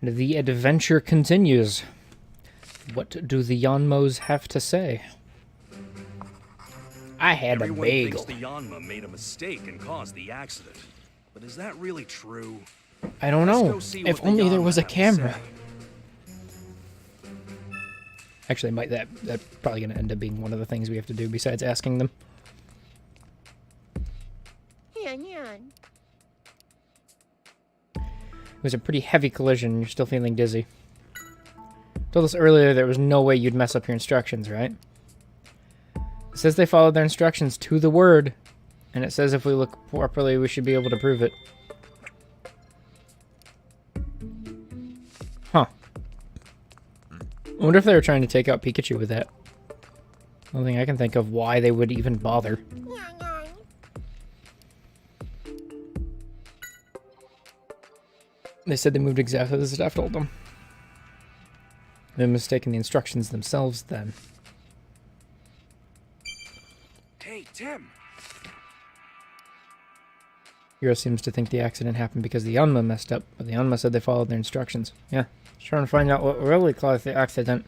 And the adventure continues. What do the Yanmos have to say? I had Everyone a bagel. thinks the Yanma made a mistake and caused the accident. But is that really true? I don't Let's know. go see If what the only there Yanma was a have to camera. say. Actually, that's probably going to end up being one of the things we have to do besides asking them. It was a pretty heavy collision. You're still feeling dizzy. Told us earlier there was no way you'd mess up your instructions, right? It says they followed their instructions to the word, and it says if we look properly, we should be able to prove it. Huh. I wonder if they were trying to take out Pikachu with that. Only thing I can think of why they would even bother. They said they moved exactly as the staff told them. They're mistaken the instructions themselves then. Hey, Tim. Hiro seems to think the accident happened because the Yanma messed up, but the Yanma said they followed their instructions. Yeah, just trying to find out what really caused the accident.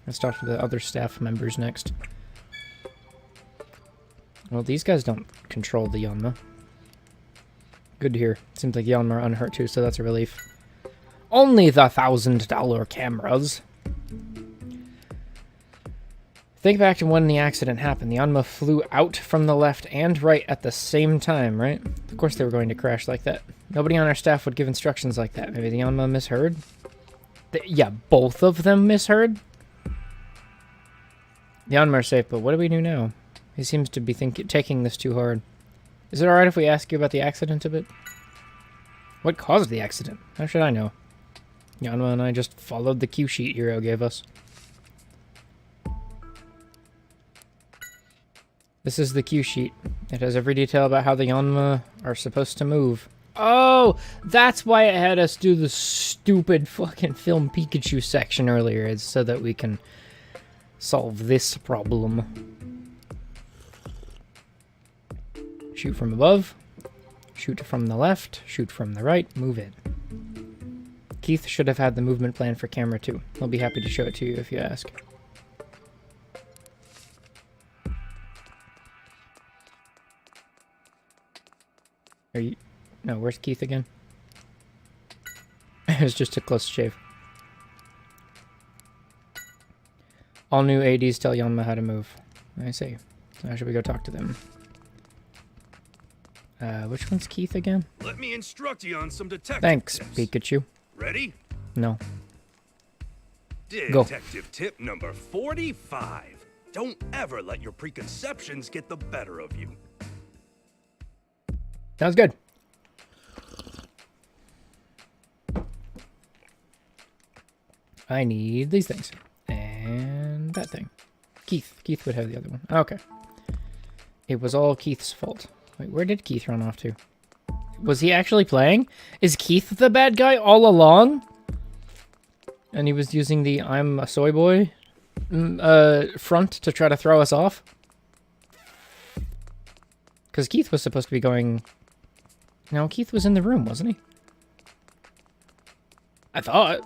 Let's talk to the other staff members next. Well, these guys don't control the Yanma. Good to hear. Seems like the Yanma are unhurt too, so that's a relief. Only the $1,000 cameras. Think back to when the accident happened. The Yanma flew out from the left and right at the same time, right? Of course they were going to crash like that. Nobody on our staff would give instructions like that. Maybe the Yanma misheard? Yeah, both of them misheard? The Yanma are safe, but what do we do now? He seems to be taking this too hard. Is it alright if we ask you about the accident a bit? What caused the accident? How should I know? Yanma and I just followed the cue sheet Hiro gave us. This is the cue sheet. It has every detail about how the Yanma are supposed to move. Oh, that's why it had us do the stupid fucking film Pikachu section earlier. It's so that we can solve this problem. Shoot from above. Shoot from the left. Shoot from the right. Move it. Keith should have had the movement plan for camera 2. He'll be happy to show it to you if you ask. Are you... No, where's Keith again? It was just a close shave. All new ADs tell Yanma how to move. I see. So how should we go talk to them? Which one's Keith again? Let me instruct you on some detective Thanks, tips. Pikachu. Ready? No. Go. Detective tip number 45. Don't ever let your preconceptions get the better of you. Sounds good. I need these things. And that thing. Keith. Keith would have the other one. Okay. It was all Keith's fault. Wait, where did Keith run off to? Was he actually playing? Is Keith the bad guy all along? And he was using the I'm a soy boy front to try to throw us off? Because Keith was supposed to be going... No, Keith was in the room, wasn't he? I thought.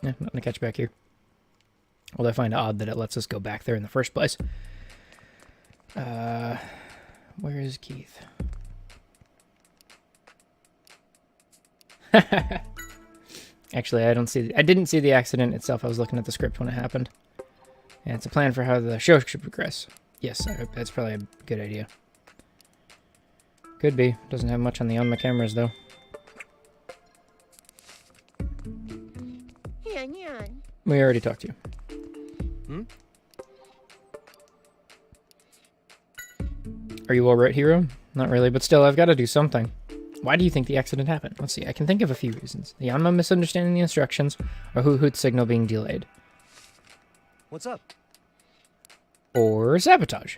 Yeah, nothing to catch back here. Although I find it odd that it lets us go back there in the first place. Where is Keith? Actually, I didn't see the accident itself. I was looking at the script when it happened. Yeah, it's a plan for how the show should progress. Yes, that's probably a good idea. Could be. Doesn't have much on the Yanma cameras, though. We already talked to you. Hmm? Are you alright, Hiro? Not really, but still, I've got to do something. Why do you think the accident happened? Let's see, I can think of a few reasons. The Yanma misunderstanding the instructions, or Hoot signal being delayed. What's up? Or sabotage.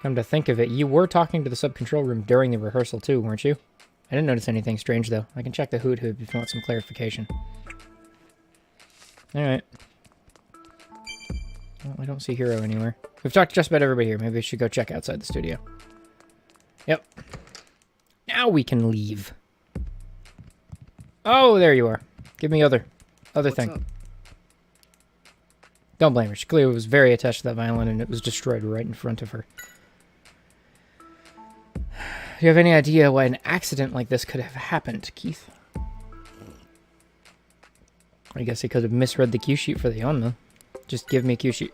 Come to think of it, you were talking to the sub-control room during the rehearsal too, weren't you? I didn't notice anything strange, though. I can check the Hoot if you want some clarification. Alright. Well, I don't see Hiro anywhere. We've talked to just about everybody here. Maybe we should go check outside the studio. Yep. Now we can leave. Oh, there you are. Give me other What's thing. up? Don't blame her. She clearly was very attached to that violin, and it was destroyed right in front of her. Do you have any idea why an accident like this could have happened, Keith? I guess he could have misread the cue sheet for the Yanma. Just give me a cue sheet.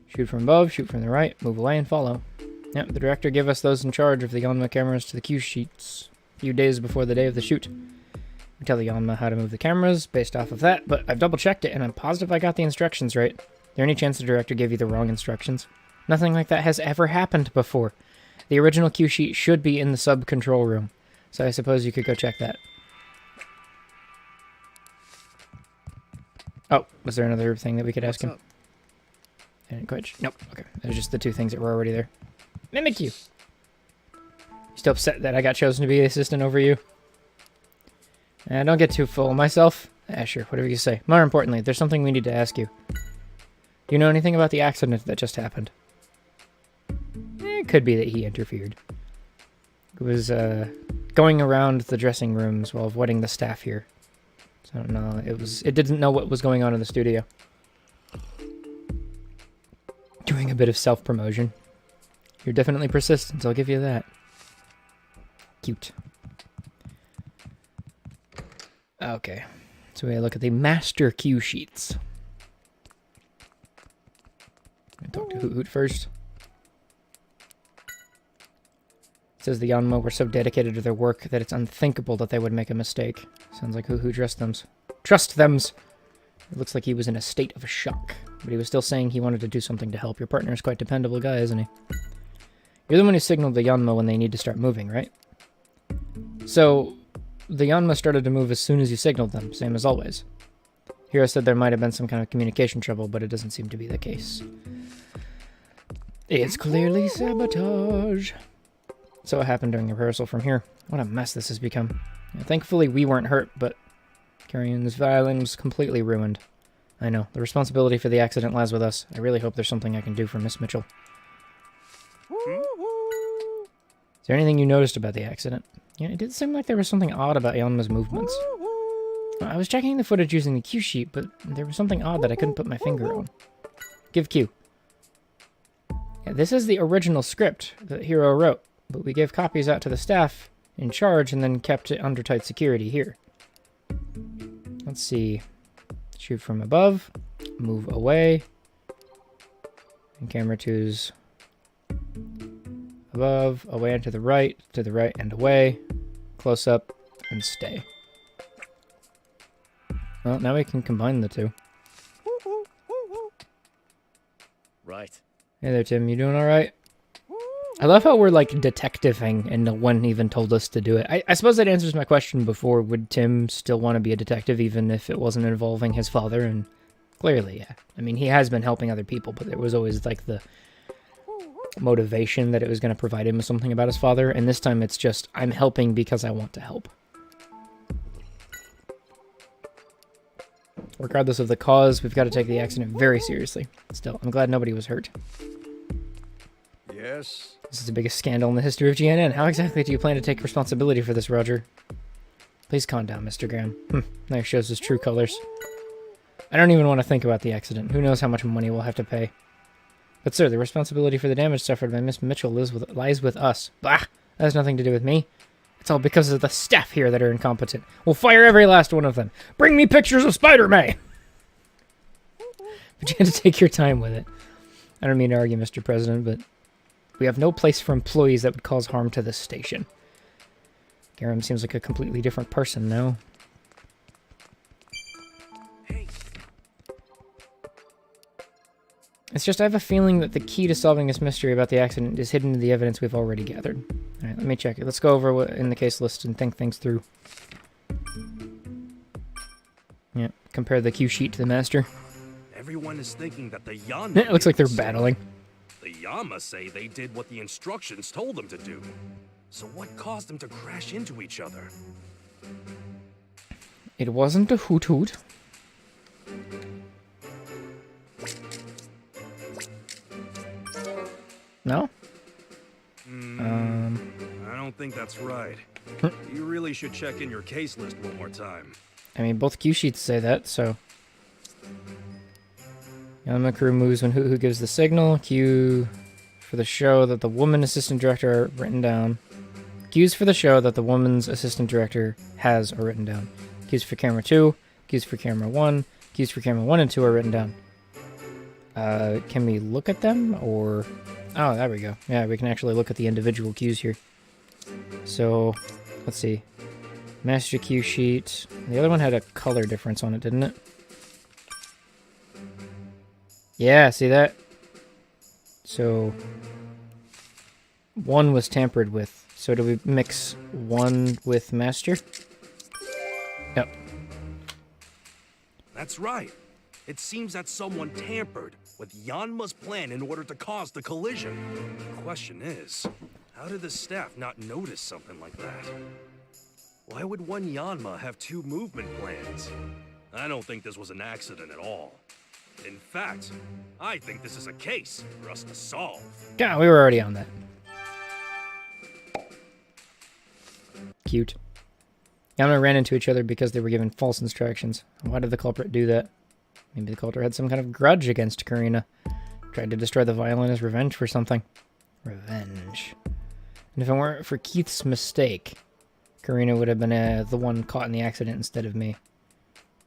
Shoot from above, shoot from the right, move away and follow. Yep, the director gave us those in charge of the Yanma cameras to the cue sheets a few days before the day of the shoot. We tell the Yanma how to move the cameras based off of that, but I've double checked it and I'm positive I got the instructions right. Is there any chance the director gave you the wrong instructions? Nothing like that has ever happened before. The original cue sheet should be in the sub-control room, so I suppose you could go check that. Oh, was there another thing that we could ask him? What's up? I didn't quite. Nope. Okay. It was just the two things that were already there. Mimic you. You still upset that I got chosen to be the assistant over you? Don't get too full of myself. Sure. Whatever you say. More importantly, there's something we need to ask you. Do you know anything about the accident that just happened? It could be that he interfered. It was going around the dressing rooms while avoiding the staff here. So I don't know. It didn't know what was going on in the studio. Doing a bit of self-promotion. You're definitely persistent, I'll give you that. Cute. Okay. So we look at the master cue sheets. I'm gonna talk to Hoot Hoot first. It says the Yanma were so dedicated to their work that it's unthinkable that they would make a mistake. Sounds like Hoot Hoot trust thems. Trust thems! It looks like he was in a state of shock, but he was still saying he wanted to do something to help. Your partner is quite a dependable guy, isn't he? You're the one who signaled the Yanma when they need to start moving, right? So, the Yanma started to move as soon as you signaled them, same as always. Hiro said there might have been some kind of communication trouble, but it doesn't seem to be the case. It's clearly sabotage. So what happened during the rehearsal from here? What a mess this has become. Thankfully, we weren't hurt, but Carrion's violin was completely ruined. I know. The responsibility for the accident lies with us. I really hope there's something I can do for Miss Mitchell. Is there anything you noticed about the accident? Yeah, it did seem like there was something odd about Yanma's movements. I was checking the footage using the cue sheet, but there was something odd that I couldn't put my finger on. Give cue. Yeah, this is the original script that Hiro wrote, but we gave copies out to the staff in charge and then kept it under tight security here. Let's see. Shoot from above, move away, and camera 2's above, away and to the right and away, close up, and stay. Well, now we can combine the two. Right. Hey there, Tim. You doing all right? I love how we're like detectiving and no one even told us to do it. I suppose that answers my question before. Would Tim still want to be a detective even if it wasn't involving his father? And clearly, yeah. I mean, he has been helping other people, but there was always like the motivation that it was going to provide him with something about his father. And this time it's just, I'm helping because I want to help. Regardless of the cause, we've got to take the accident very seriously. Still, I'm glad nobody was hurt. Yes. This is the biggest scandal in the history of GNN. How exactly do you plan to take responsibility for this, Roger? Please calm down, Mr. Graham. Now he shows his true colors. I don't even want to think about the accident. Who knows how much money we'll have to pay. But sir, the responsibility for the damage suffered by Miss Mitchell lies with us. Bah! That has nothing to do with me. It's all because of the staff here that are incompetent. We'll fire every last one of them. Bring me pictures of Spider-Man! But you have to take your time with it. I don't mean to argue, Mr. President, but we have no place for employees that would cause harm to this station. Graham seems like a completely different person now. Hey. It's just I have a feeling that the key to solving this mystery about the accident is hidden in the evidence we've already gathered. Alright, let me check it. Let's go over what in the case list and think things through. Yeah, compare the cue sheet to the master. Everyone is thinking that the Yanma... It looks like they're battling. The Yanma say they did what the instructions told them to do. So what caused them to crash into each other? It wasn't a hoot hoot. No? I don't don't think that's right. You really should check in your case list one more time. I mean, both cue sheets say that, so... Yanma crew moves when who gives the signal. Cue for the show that the woman assistant director are written down. Cues for the show that the woman's assistant director has are written down. Cues for camera 2, cues for camera 1, cues for camera 1 and 2 are written down. Can we look at them, or... Oh, there we go. Yeah, we can actually look at the individual cues here. So, let's see. Master cue sheet. The other one had a color difference on it, didn't it? Yeah, see that? So, 1 was tampered with. So do we mix 1 with master? Yep. That's right. It seems that someone tampered with Yanma's plan in order to cause the collision. The question is, how did the staff not notice something like that? Why would one Yanma have 2 movement plans? I don't think this was an accident at all. In fact, I think this is a case for us to solve. Yeah, we were already on that. Cute. Yanma ran into each other because they were given false instructions. Why did the culprit do that? Maybe the culprit had some kind of grudge against Karina. Tried to destroy the violin as revenge for something. Revenge. And if it weren't for Keith's mistake, Karina would have been the one caught in the accident instead of me.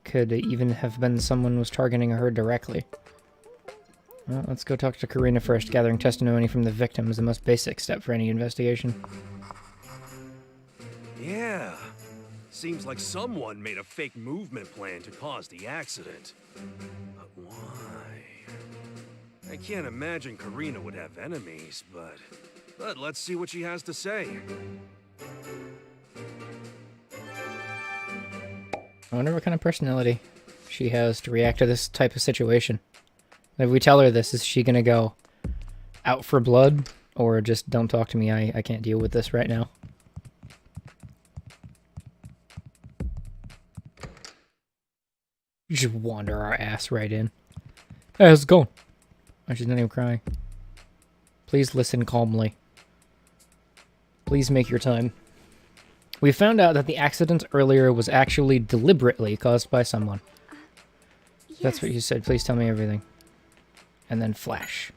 Could even have been someone was targeting her directly. Well, let's go talk to Karina first. Gathering testimony from the victim is the most basic step for any investigation. Yeah. Seems like someone made a fake movement plan to cause the accident. But why? I can't imagine Karina would have enemies, but let's see what she has to say. I wonder what kind of personality she has to react to this type of situation. If we tell her this, is she gonna go out for blood? Or just, don't talk to me, I can't deal with this right now? Just wander our ass right in. Hey, how's it going? Oh, she's not even crying. Please listen calmly. Please make your time. We found out that the accident earlier was actually deliberately caused by someone. Yes. That's what you said. Please tell me everything. And then flash.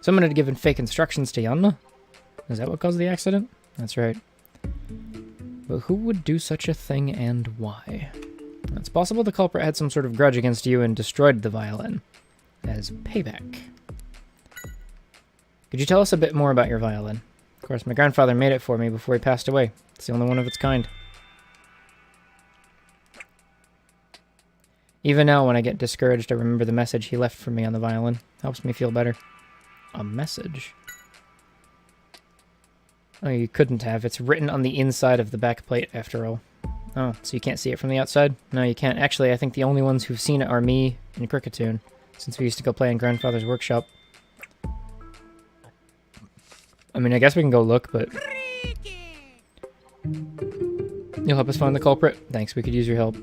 Someone had given fake instructions to Yanma? Is that what caused the accident? That's right. But who would do such a thing and why? It's possible the culprit had some sort of grudge against you and destroyed the violin as payback. Could you tell us a bit more about your violin? Of course, my grandfather made it for me before he passed away. It's the only one of its kind. Even now, when I get discouraged, I remember the message he left for me on the violin. Helps me feel better. A message? Oh, you couldn't have. It's written on the inside of the back plate, after all. Oh, so you can't see it from the outside? No, you can't. Actually, I think the only ones who've seen it are me and Cricketoon, since we used to go play in Grandfather's workshop. I mean, I guess we can go look, but... You'll help us find the culprit? Thanks, we could use your help.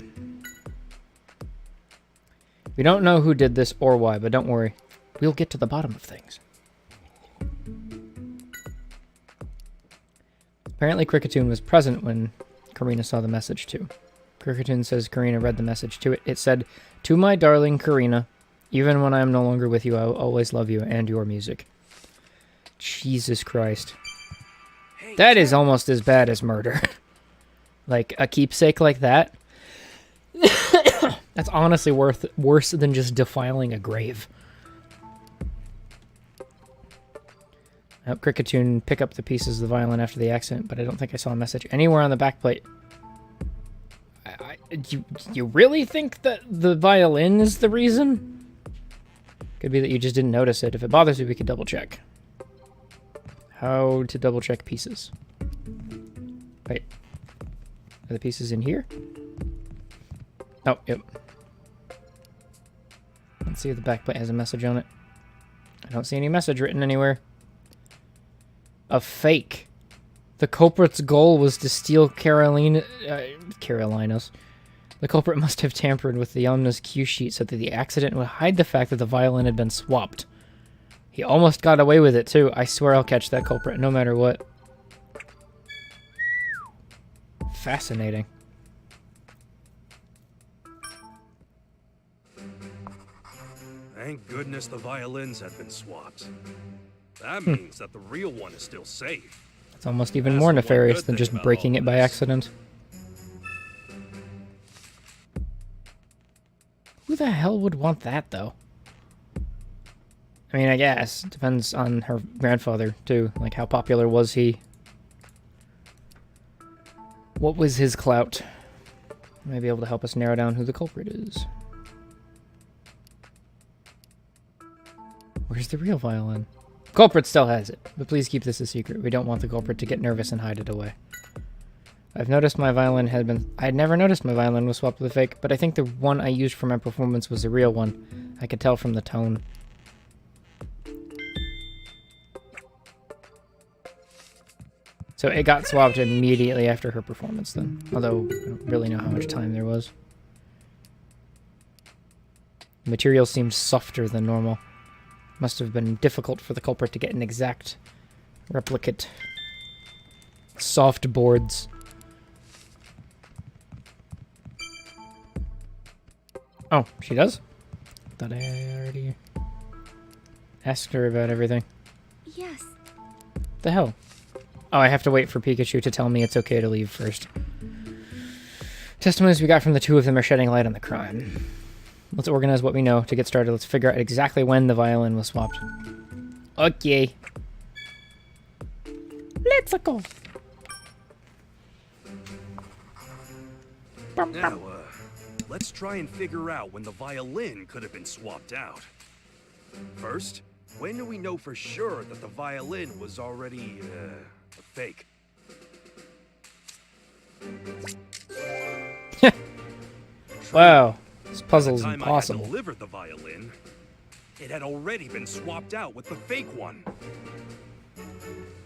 We don't know who did this or why, but don't worry. We'll get to the bottom of things. Apparently Cricketoon was present when Karina saw the message too. Cricketoon says Karina read the message to it. It said, "To my darling Karina, even when I am no longer with you, I will always love you and your music." Jesus Christ. Hey, That is almost as bad as murder. Like, a keepsake like that? That's honestly worse than just defiling a grave. I hope Cricketoon pick up the pieces of the violin after the accident, but I don't think I saw a message anywhere on the back plate. You really think that the violin is the reason? Could be that you just didn't notice it. If it bothers you, we could double check. How to double check pieces. Wait. Are the pieces in here? Oh, yep. Let's see if the back plate has a message on it. I don't see any message written anywhere. A fake. The culprit's goal was to steal Carolina's. The culprit must have tampered with the Yanma's cue sheet so that the accident would hide the fact that the violin had been swapped. He almost got away with it too. I swear I'll catch that culprit no matter what. Fascinating. Thank goodness the violins had been swapped. That means that the real one is still safe. It's almost even That's more the one nefarious good than thing just about breaking all it by this. accident. Who the hell would want that, though? I mean, I guess. It depends on her grandfather, too. Like, how popular was he? What was his clout? May be able to help us narrow down who the culprit is. Where's the real violin? Culprit still has it, but please keep this a secret. We don't want the culprit to get nervous and hide it away. I've noticed my violin had been... I had never noticed my violin was swapped with a fake, but I think the one I used for my performance was the real one. I could tell from the tone. So it got swapped immediately after her performance then. Although, I don't really know how much time there was. The material seemed softer than normal. Must have been difficult for the culprit to get an exact replicate. Soft boards. Oh, she does? Thought I already asked her about everything. Yes. The hell? Oh, I have to wait for Pikachu to tell me it's okay to leave first. Testimonies we got from the two of them are shedding light on the crime. Let's organize what we know. To get started, let's figure out exactly when the violin was swapped. Okay. Let's go. Now, let's try and figure out when the violin could have been swapped out. First, when do we know for sure that the violin was already, a fake? Wow. This By puzzle's the time impossible. I had delivered the violin, it had already been swapped out with the fake one.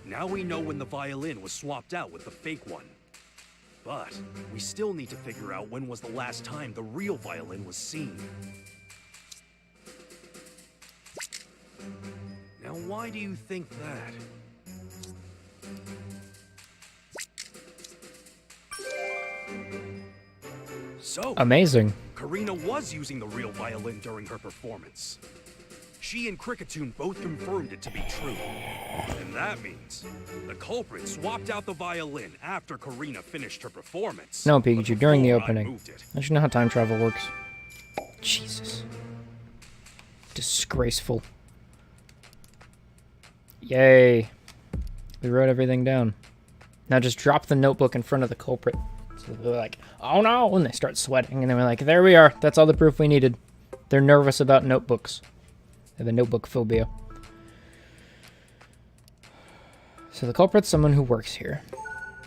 Now we know when the violin was swapped out with the fake one. But we still need to figure out when was the last time the real violin was seen. Now, why do you think that? So, Amazing. Karina was using the real violin during her performance. She and Cricketune both confirmed it to be true. And that means the culprit swapped out the violin after Karina finished her performance. No, but Pikachu, during the before I opening. moved it. Don't you know how time travel works? Jesus. Disgraceful. Yay. We wrote everything down. Now just drop the notebook in front of the culprit. So they're like, oh no, and they start sweating. And then we're like, there we are. That's all the proof we needed. They're nervous about notebooks. They have a notebook phobia. So the culprit's someone who works here.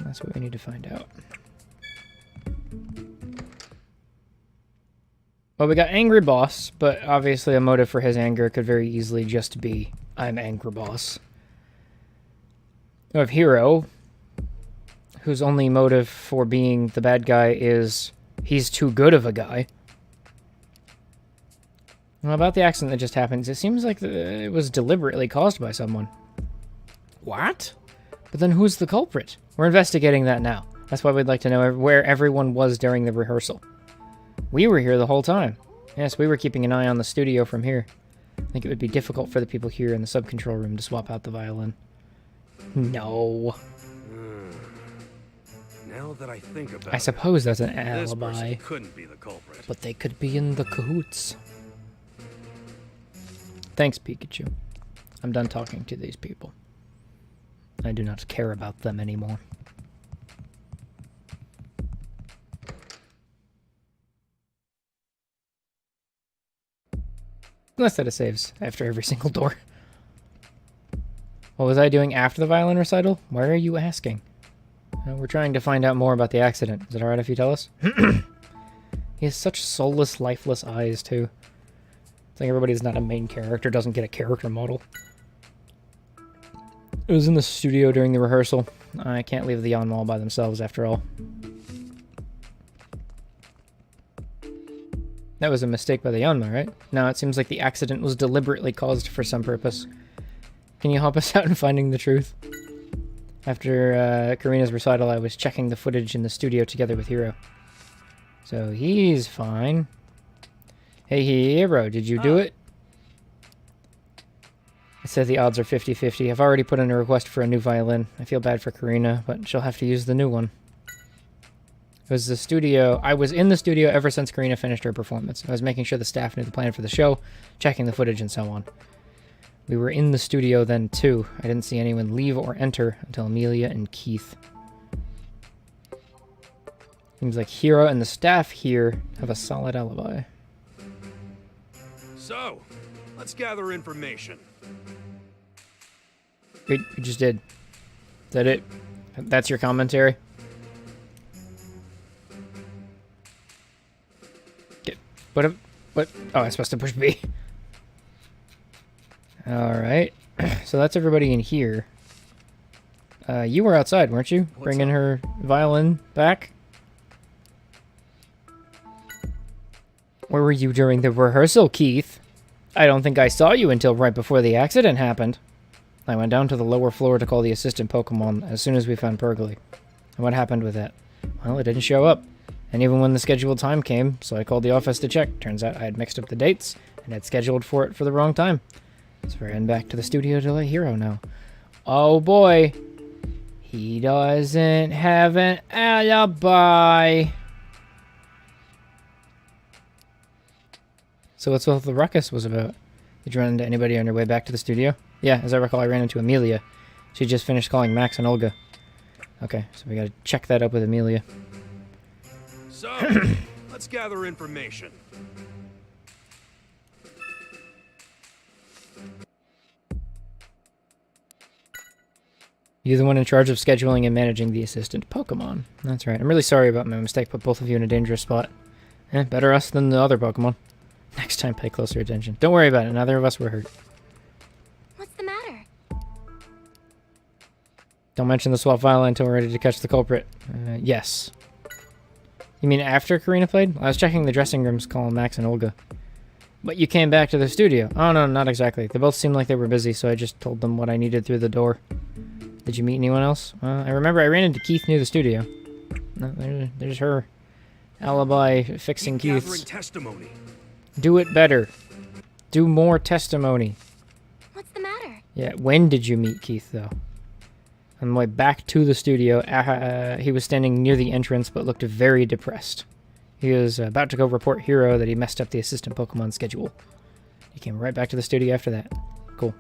That's what we need to find out. Well, we got Angry Boss, but obviously a motive for his anger could very easily just be, I'm Angry Boss. We have Hero, whose only motive for being the bad guy is he's too good of a guy. Well, about the accident that just happened, it seems like it was deliberately caused by someone. What? But then who's the culprit? We're investigating that now. That's why we'd like to know where everyone was during the rehearsal. We were here the whole time. Yes, we were keeping an eye on the studio from here. I think it would be difficult for the people here in the sub-control room to swap out the violin. No. Now that I think about I suppose that's an it, this alibi. person couldn't be the culprit. But they could be in the cahoots. Thanks, Pikachu. I'm done talking to these people. I do not care about them anymore. Unless that it saves after every single door. What was I doing after the violin recital? Why are you asking? We're trying to find out more about the accident. Is it alright if you tell us? He has such soulless, lifeless eyes, too. It's like everybody who's not a main character doesn't get a character model. It was in the studio during the rehearsal. I can't leave the Yanmall by themselves, after all. That was a mistake by the Yanma, right? No, it seems like the accident was deliberately caused for some purpose. Can you help us out in finding the truth? After Karina's recital, I was checking the footage in the studio together with Hero. So he's fine. Hey, Hero, did you do it? I said the odds are 50-50. I've already put in a request for a new violin. I feel bad for Karina, but she'll have to use the new one. It was the studio. I was in the studio ever since Karina finished her performance. I was making sure the staff knew the plan for the show, checking the footage, and so on. We were in the studio then, too. I didn't see anyone leave or enter until Amelia and Keith. Seems like Hero and the staff here have a solid alibi. So, let's gather information. We just did. Is that it? That's your commentary? What? Oh, I'm supposed to push B. Alright. So that's everybody in here. You were outside, weren't you? Bringing her violin back? Where were you during the rehearsal, Keith? I don't think I saw you until right before the accident happened. I went down to the lower floor to call the assistant Pokemon as soon as we found Pergly. And what happened with that? Well, it didn't show up. And even when the scheduled time came, so I called the office to check. Turns out I had mixed up the dates and had scheduled for it for the wrong time. So we're heading back to the studio to let Hero know. Oh boy. He doesn't have an alibi. So what's what the ruckus was about? Did you run into anybody on your way back to the studio? Yeah, as I recall, I ran into Amelia. She just finished calling Max and Olga. Okay, so we gotta check that up with Amelia. So, let's gather information. You're the one in charge of scheduling and managing the assistant Pokemon. That's right. I'm really sorry about my mistake. Put both of you in a dangerous spot. Better us than the other Pokemon. Next time, pay closer attention. Don't worry about it. Neither of us were hurt. What's the matter? Don't mention the swap violin until we're ready to catch the culprit. Yes. You mean after Karina played? I was checking the dressing rooms calling Max and Olga. But you came back to the studio. Oh, no, not exactly. They both seemed like they were busy, so I just told them what I needed through the door. Did you meet anyone else? I remember I ran into Keith near the studio. No, there's her. Alibi fixing Keith's. Testimony. Do it better. Do more testimony. What's the matter? Yeah, when did you meet Keith, though? On the way back to the studio, he was standing near the entrance but looked very depressed. He was about to go report Hero that he messed up the assistant Pokemon schedule. He came right back to the studio after that. Cool.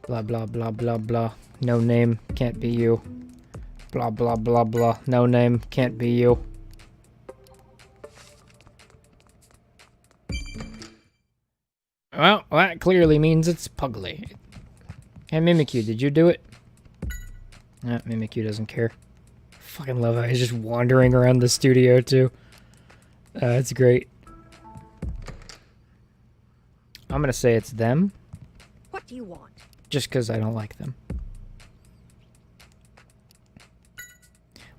Blah, blah, blah, blah, blah. No name, can't be you. Blah, blah, blah, blah. No name, can't be you. Well, that clearly means it's Pugly. Hey, Mimikyu, did you do it? Mimikyu doesn't care. Fucking love how he's just wandering around the studio, too. It's great. I'm gonna say it's them. What do you want? Just because I don't like them.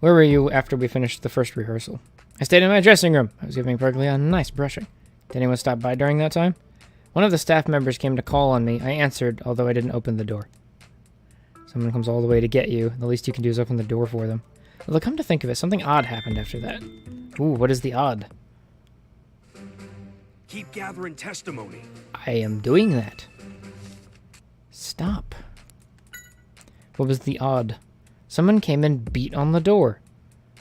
Where were you after we finished the first rehearsal? I stayed in my dressing room. I was giving Pergly a nice brushing. Did anyone stop by during that time? One of the staff members came to call on me. I answered, although I didn't open the door. Someone comes all the way to get you. The least you can do is open the door for them. Although, come to think of it, something odd happened after that. Ooh, what is the odd? Keep gathering testimony. I am doing that. Stop. What was the odd? Someone came and beat on the door.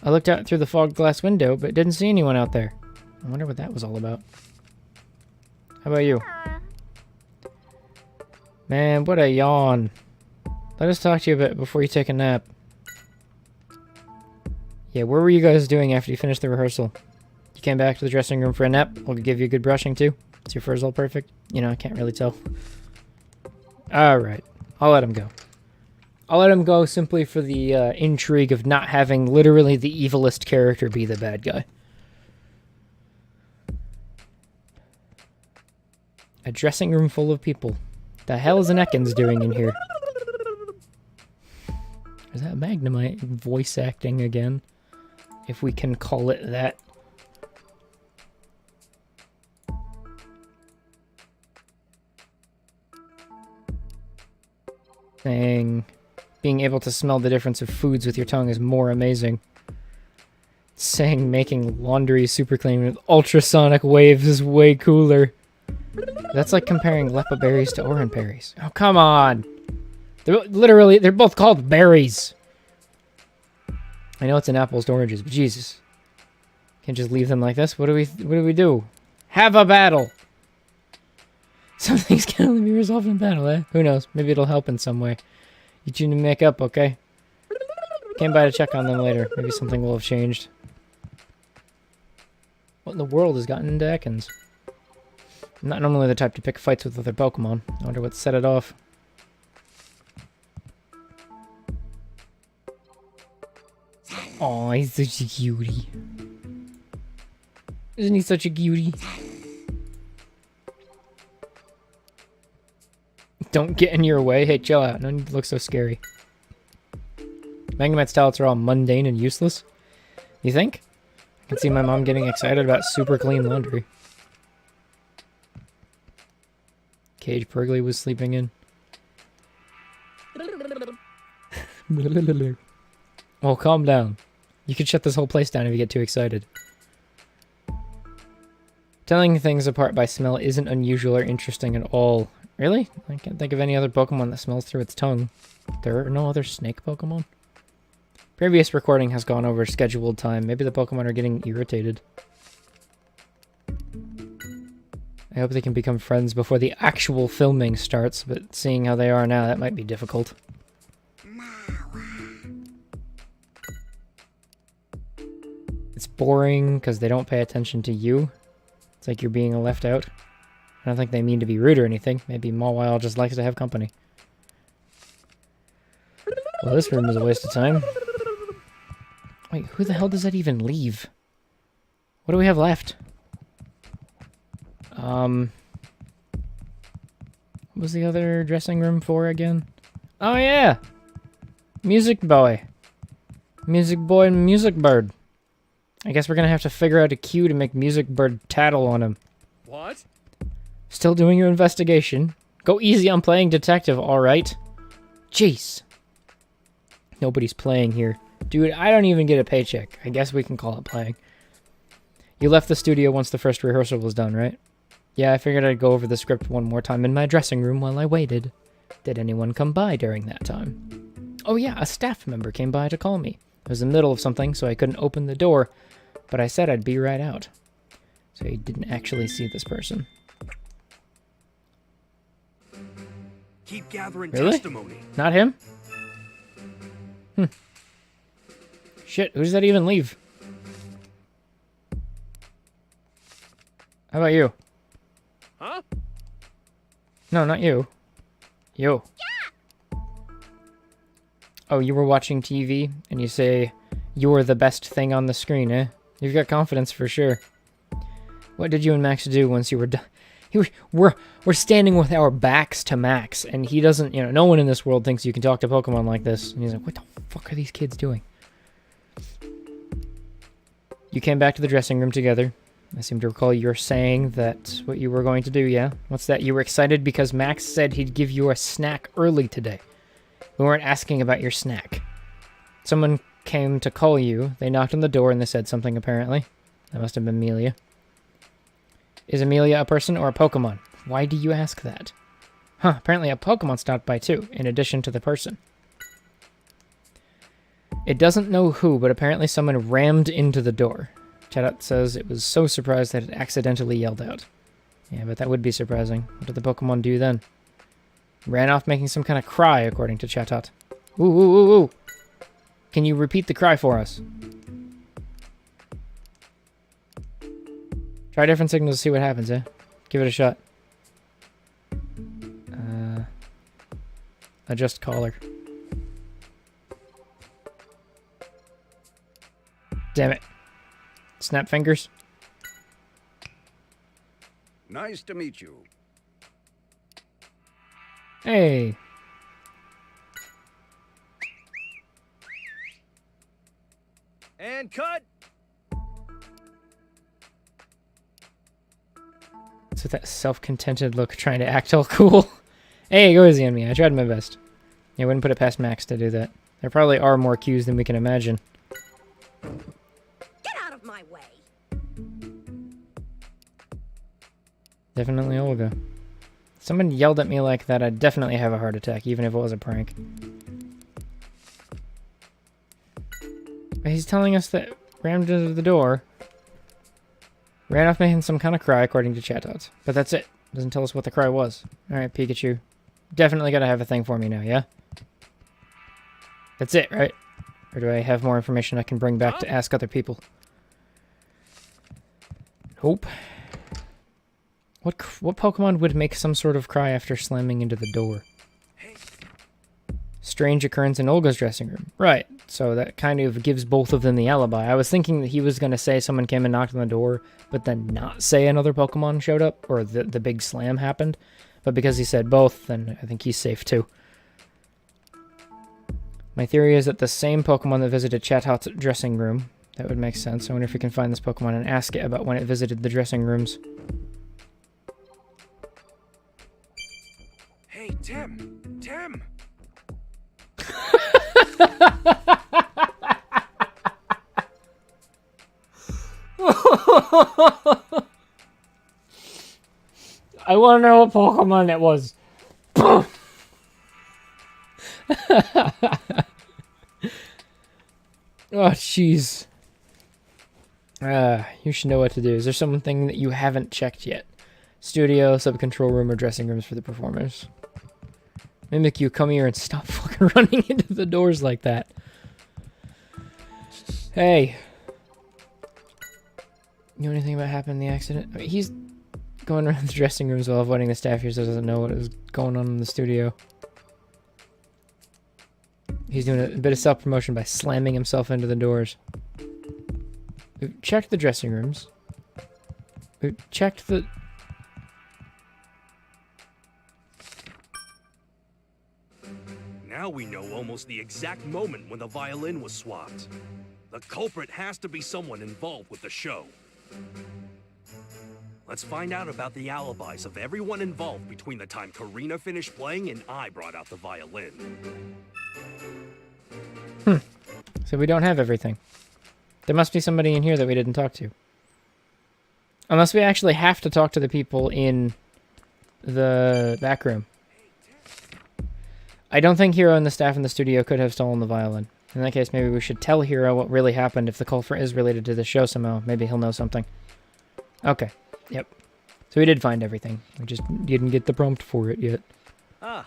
I looked out through the fogged glass window, but didn't see anyone out there. I wonder what that was all about. How about you? Man, what a yawn. Let us talk to you a bit before you take a nap. Yeah, where were you guys doing after you finished the rehearsal? You came back to the dressing room for a nap? We'll give you a good brushing too. Is your fur's all perfect? You know, I can't really tell. Alright, I'll let him go. I'll let him go simply for the intrigue of not having literally the evilest character be the bad guy. A dressing room full of people. The hell is an Ekans doing in here? Is that Magnemite voice acting again? If we can call it that. Saying being able to smell the difference of foods with your tongue is more amazing. Saying making laundry super clean with ultrasonic waves is way cooler. That's like comparing lepa berries to orange berries. Oh, come on. They're both called berries. I know it's an apples to oranges, but Jesus. Can't just leave them like this. What do we do? Have a battle. Something's gonna only be resolved in battle, eh? Who knows? Maybe it'll help in some way. You two need to make up, okay? Came by to check on them later. Maybe something will have changed. What in the world has gotten into Ekans? I'm not normally the type to pick fights with other Pokemon. I wonder what set it off. Aw, he's such a cutie. Isn't he such a cutie? Don't get in your way. Hey, chill out. No need to look so scary. Megamit's talents are all mundane and useless. You think? I can see my mom getting excited about super clean laundry. Cage Purgley was sleeping in. Oh, calm down. You could shut this whole place down if you get too excited. Telling things apart by smell isn't unusual or interesting at all. Really? I can't think of any other Pokemon that smells through its tongue. There are no other snake Pokemon? Previous recording has gone over scheduled time. Maybe the Pokemon are getting irritated. I hope they can become friends before the actual filming starts, but seeing how they are now, that might be difficult. It's boring because they don't pay attention to you. It's like you're being left out. I don't think they mean to be rude or anything. Maybe Mawile just likes to have company. Well, this room is a waste of time. Wait, who the hell does that even leave? What do we have left? What was the other dressing room for again? Oh yeah! Music Boy. Music Boy and Music Bird. I guess we're gonna have to figure out a cue to make Music Bird tattle on him. What? Still doing your investigation? Go easy on playing detective, alright? Jeez. Nobody's playing here. Dude, I don't even get a paycheck. I guess we can call it playing. You left the studio once the first rehearsal was done, right? Yeah, I figured I'd go over the script one more time in my dressing room while I waited. Did anyone come by during that time? Oh yeah, a staff member came by to call me. I was in the middle of something, so I couldn't open the door, but I said I'd be right out. So he didn't actually see this person. Keep gathering Really? testimony. Not him? Shit, who does that even leave? How about you? Huh? No, not you. You. Yeah. Oh, you were watching TV and you say you're the best thing on the screen, eh? You've got confidence for sure. What did you and Max do once you were done? We're standing with our backs to Max, and he doesn't, you know, no one in this world thinks you can talk to Pokemon like this. And he's like, what the fuck are these kids doing? You came back to the dressing room together. I seem to recall you're saying that's what you were going to do, yeah? What's that? You were excited because Max said he'd give you a snack early today. We weren't asking about your snack. Someone came to call you. They knocked on the door and they said something, apparently. That must have been Amelia. Is Amelia a person or a Pokemon? Why do you ask that? Huh, apparently a Pokemon stopped by too, in addition to the person. It doesn't know who, but apparently someone rammed into the door. Chatot says it was so surprised that it accidentally yelled out. Yeah, but that would be surprising. What did the Pokemon do then? Ran off making some kind of cry, according to Chatot. Ooh, ooh, ooh, ooh. Can you repeat the cry for us? Try different signals to see what happens, eh? Give it a shot. Adjust caller. Damn it. Snap fingers. Nice to meet you. Hey. And cut. It's with that self-contented look trying to act all cool. Hey, go easy on me. I tried my best. Yeah, I wouldn't put it past Max to do that. There probably are more cues than we can imagine. Get out of my way. Definitely Olga. Someone yelled at me like that, I'd definitely have a heart attack, even if it was a prank. But he's telling us that rammed into the door. Ran off making some kind of cry, according to chatbots. But that's it. Doesn't tell us what the cry was. Alright, Pikachu. Definitely gotta have a thing for me now, yeah? That's it, right? Or do I have more information I can bring back to ask other people? Nope. What Pokemon would make some sort of cry after slamming into the door? Strange occurrence in Olga's dressing room. Right, so that kind of gives both of them the alibi. I was thinking that he was going to say someone came and knocked on the door, but then not say another Pokemon showed up, or the big slam happened. But because he said both, then I think he's safe too. My theory is that the same Pokemon that visited Chatot dressing room. That would make sense. I wonder if we can find this Pokemon and ask it about when it visited the dressing rooms. Hey, Tim! Tim! I want to know what Pokemon it was. Oh, jeez. You should know what to do. Is there something that you haven't checked yet? Studio, sub-control room, or dressing rooms for the performers? Mimikyu, come here and stop fucking running into the doors like that. Hey. You know anything about what happened in the accident? I mean, he's going around the dressing rooms while avoiding the staff here, so doesn't know what is going on in the studio. He's doing a bit of self-promotion by slamming himself into the doors. We've checked the dressing rooms. We've checked the... Now we know almost the exact moment when the violin was swapped. The culprit has to be someone involved with the show. Let's find out about the alibis of everyone involved between the time Karina finished playing and I brought out the violin. So we don't have everything. There must be somebody in here that we didn't talk to. Unless we actually have to talk to the people in the back room. I don't think Hero and the staff in the studio could have stolen the violin. In that case, maybe we should tell Hero what really happened if the culprit is related to the show somehow. Maybe he'll know something. Okay. Yep. So we did find everything. We just didn't get the prompt for it yet. Ah.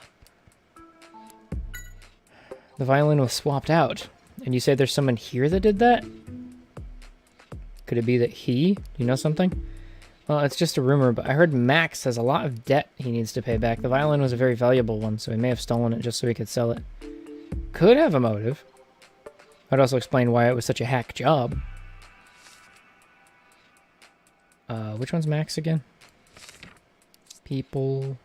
The violin was swapped out. And you say there's someone here that did that? Could it be that he? Do you know something? Well, it's just a rumor, but I heard Max has a lot of debt he needs to pay back. The violin was a very valuable one, so he may have stolen it just so he could sell it. Could have a motive. I'd also explain why it was such a hack job. Which one's Max again? People...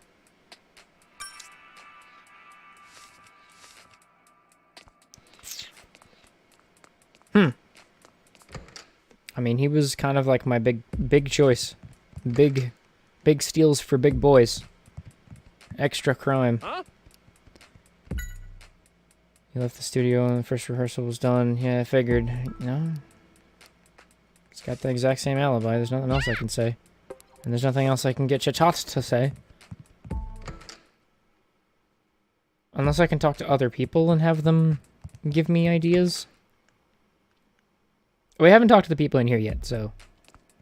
I mean, he was kind of like my big choice. Big steals for big boys. Extra crime. Huh? He left the studio when the first rehearsal was done. Yeah, I figured. No. It's got the exact same alibi. There's nothing else I can say. And there's nothing else I can get Chatot to say. Unless I can talk to other people and have them give me ideas. We haven't talked to the people in here yet, so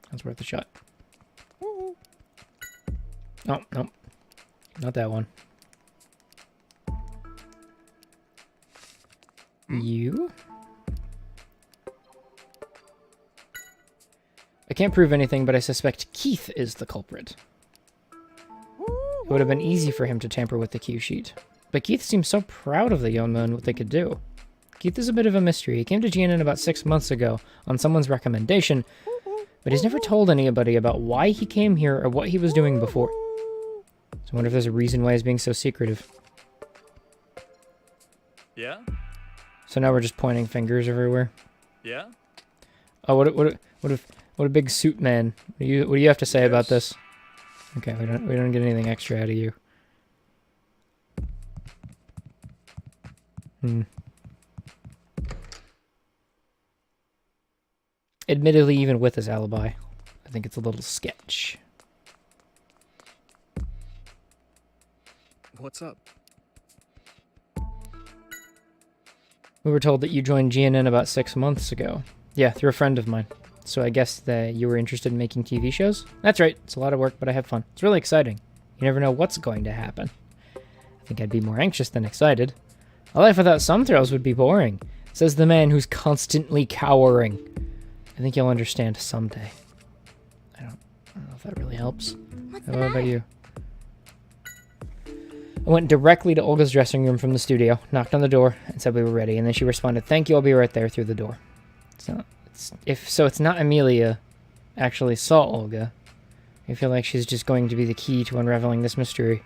that's worth a shot. Oh, no. Not that one. You? I can't prove anything, but I suspect Keith is the culprit. It would have been easy for him to tamper with the cue sheet. But Keith seems so proud of the young men and what they could do. Keith is a bit of a mystery. He came to GNN about 6 months ago on someone's recommendation, but he's never told anybody about why he came here or what he was doing before. So I wonder if there's a reason why he's being so secretive. Yeah? So now we're just pointing fingers everywhere. Yeah? Oh, what a big suit man. What do you have to say about this? Okay, we don't get anything extra out of you. Admittedly, even with his alibi, I think it's a little sketch. What's up? We were told that you joined GNN about 6 months ago. Yeah, through a friend of mine. So I guess that you were interested in making TV shows? That's right. It's a lot of work, but I have fun. It's really exciting. You never know what's going to happen. I think I'd be more anxious than excited. A life without some thrills would be boring, says the man who's constantly cowering. I think you'll understand someday. I don't know if that really helps. What's How the matter? about you? I went directly to Olga's dressing room from the studio, knocked on the door, and said we were ready, and then she responded, "Thank you, I'll be right there," through the door. It's not Amelia actually saw Olga. I feel like she's just going to be the key to unraveling this mystery.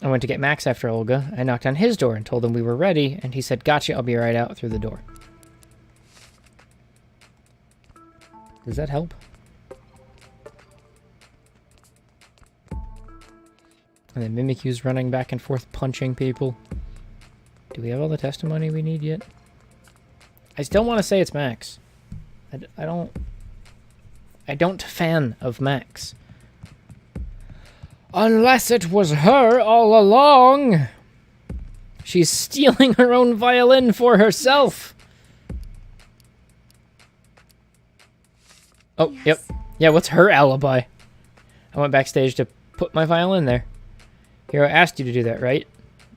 I went to get Max after Olga. I knocked on his door and told him we were ready, and he said, "Gotcha, I'll be right out," through the door. Does that help? And then Mimikyu's running back and forth punching people. Do we have all the testimony we need yet? I still want to say it's Max. I don't fan of Max. Unless it was her all along. She's stealing her own violin for herself. Oh, Yes. yep. Yeah, what's her alibi? I went backstage to put my violin there. Hero asked you to do that, right?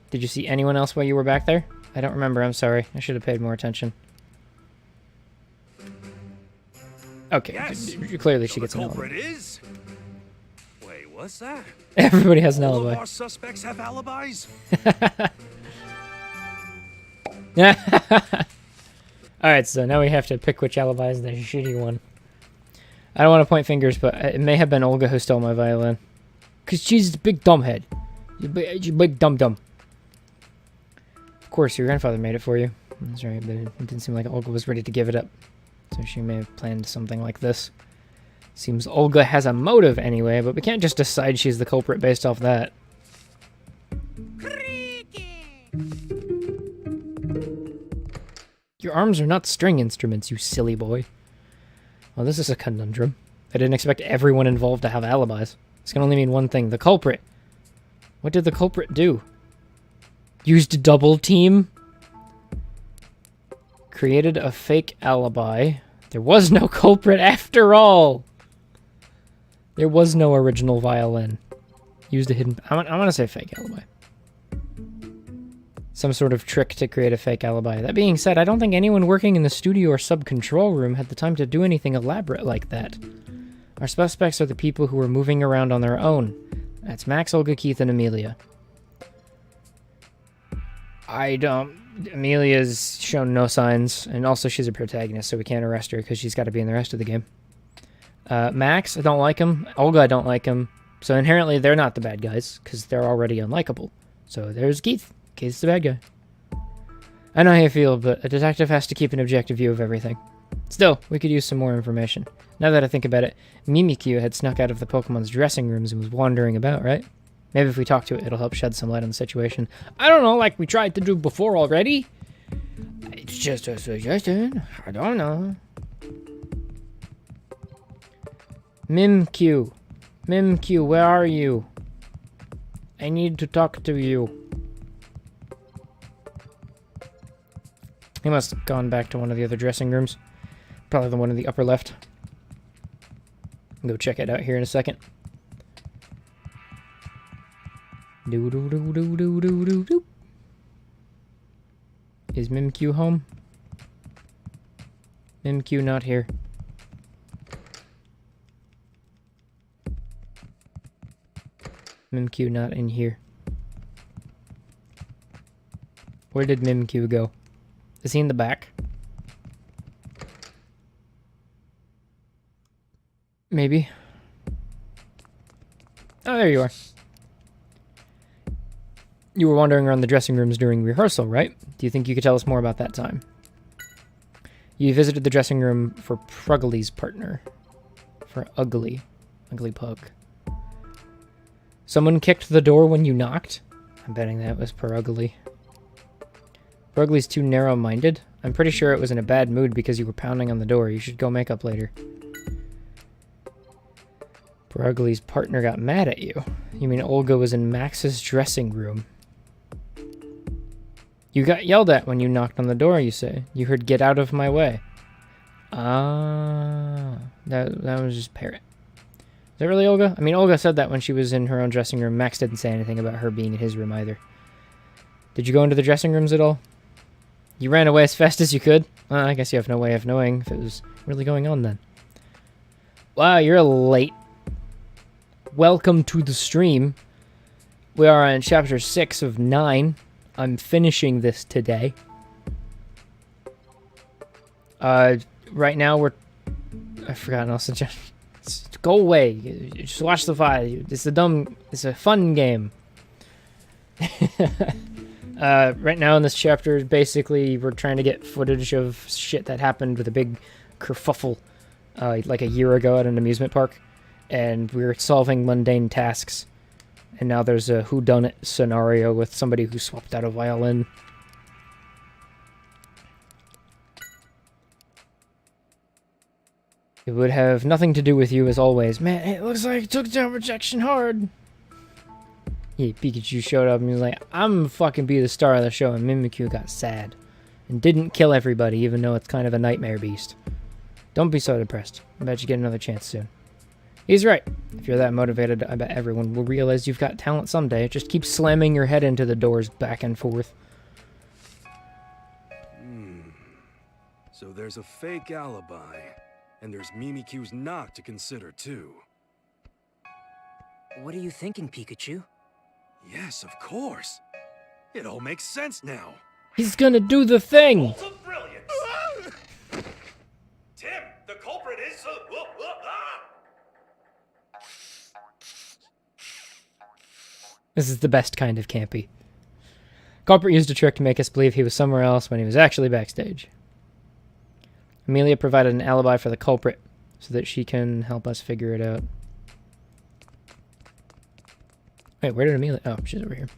Did you see anyone else while you were back there? I don't remember, I'm sorry. I should have paid more attention. Okay, Yes. clearly So she gets the an culprit alibi. is... Wait, what's that? Everybody has an All of alibi. our suspects have alibis? Alright, so now we have to pick which alibi is the shitty one. I don't want to point fingers, but it may have been Olga who stole my violin. Because she's a big dumbhead. She's a big dum-dum. Of course, your grandfather made it for you. That's right, but it didn't seem like Olga was ready to give it up. So she may have planned something like this. Seems Olga has a motive anyway, but we can't just decide she's the culprit based off that. Your arms are not string instruments, you silly boy. Well, this is a conundrum. I didn't expect everyone involved to have alibis. This can only mean one thing. The culprit. What did the culprit do? Used a double team? Created a fake alibi. There was no culprit after all! There was no original violin. Used a hidden... I want to say fake alibi. Some sort of trick to create a fake alibi. That being said, I don't think anyone working in the studio or sub-control room had the time to do anything elaborate like that. Our suspects are the people who were moving around on their own. That's Max, Olga, Keith, and Amelia. Amelia's shown no signs, and also she's a protagonist, so we can't arrest her because she's got to be in the rest of the game. Max, I don't like him. Olga, I don't like him. So inherently, they're not the bad guys because they're already unlikable. So there's Keith. Keith's the bad guy. I know how you feel, but a detective has to keep an objective view of everything. Still, we could use some more information. Now that I think about it, Mimikyu had snuck out of the Pokemon's dressing rooms and was wandering about, right? Maybe if we talk to it, it'll help shed some light on the situation. I don't know, like we tried to do before already. It's just a suggestion. I don't know. Mimikyu. Mimikyu, where are you? I need to talk to you. He must have gone back to one of the other dressing rooms. Probably the one in the upper left. I'll go check it out here in a second. Do do do do do do do do. Is Mimikyu home? Mimikyu not here. Mimikyu not in here. Where did Mimikyu go? Is he in the back? Maybe. Oh, there you are. You were wandering around the dressing rooms during rehearsal, right? Do you think you could tell us more about that time? You visited the dressing room for Pruggly's partner. For Ugly. Ugly Pug. Someone kicked the door when you knocked? I'm betting that was Pruggly. Brugly's too narrow-minded. I'm pretty sure it was in a bad mood because you were pounding on the door. You should go make up later. Brugly's partner got mad at you. You mean Olga was in Max's dressing room? You got yelled at when you knocked on the door, you say. You heard, "Get out of my way." Ah, that was just Parrot. Is that really Olga? I mean, Olga said that when she was in her own dressing room. Max didn't say anything about her being in his room either. Did you go into the dressing rooms at all? You ran away as fast as you could? I guess you have no way of knowing if it was really going on then. Wow, you're late. Welcome to the stream. We are on chapter 6 of 9. I'm finishing this today. Right now we're... I forgot else to just go away. Just watch the file. It's a fun game. Right now in this chapter, basically, we're trying to get footage of shit that happened with a big kerfuffle, like a year ago at an amusement park. And we're solving mundane tasks. And now there's a whodunit scenario with somebody who swapped out a violin. It would have nothing to do with you as always. Man, it looks like it took down rejection hard. Yeah, Pikachu showed up and he was like, I'm fucking be the star of the show, and Mimikyu got sad. And didn't kill everybody, even though it's kind of a nightmare beast. Don't be so depressed. I bet you get another chance soon. He's right. If you're that motivated, I bet everyone will realize you've got talent someday. Just keep slamming your head into the doors back and forth. So there's a fake alibi, and there's Mimikyu's knock to consider too. What are you thinking, Pikachu? Yes, of course. It all makes sense now. He's gonna do the thing! Bolt of brilliance! Tim, the culprit is... This is the best kind of campy. Culprit used a trick to make us believe he was somewhere else when he was actually backstage. Amelia provided an alibi for the culprit so that she can help us figure it out. Wait, where did Amelia... Oh, she's over here.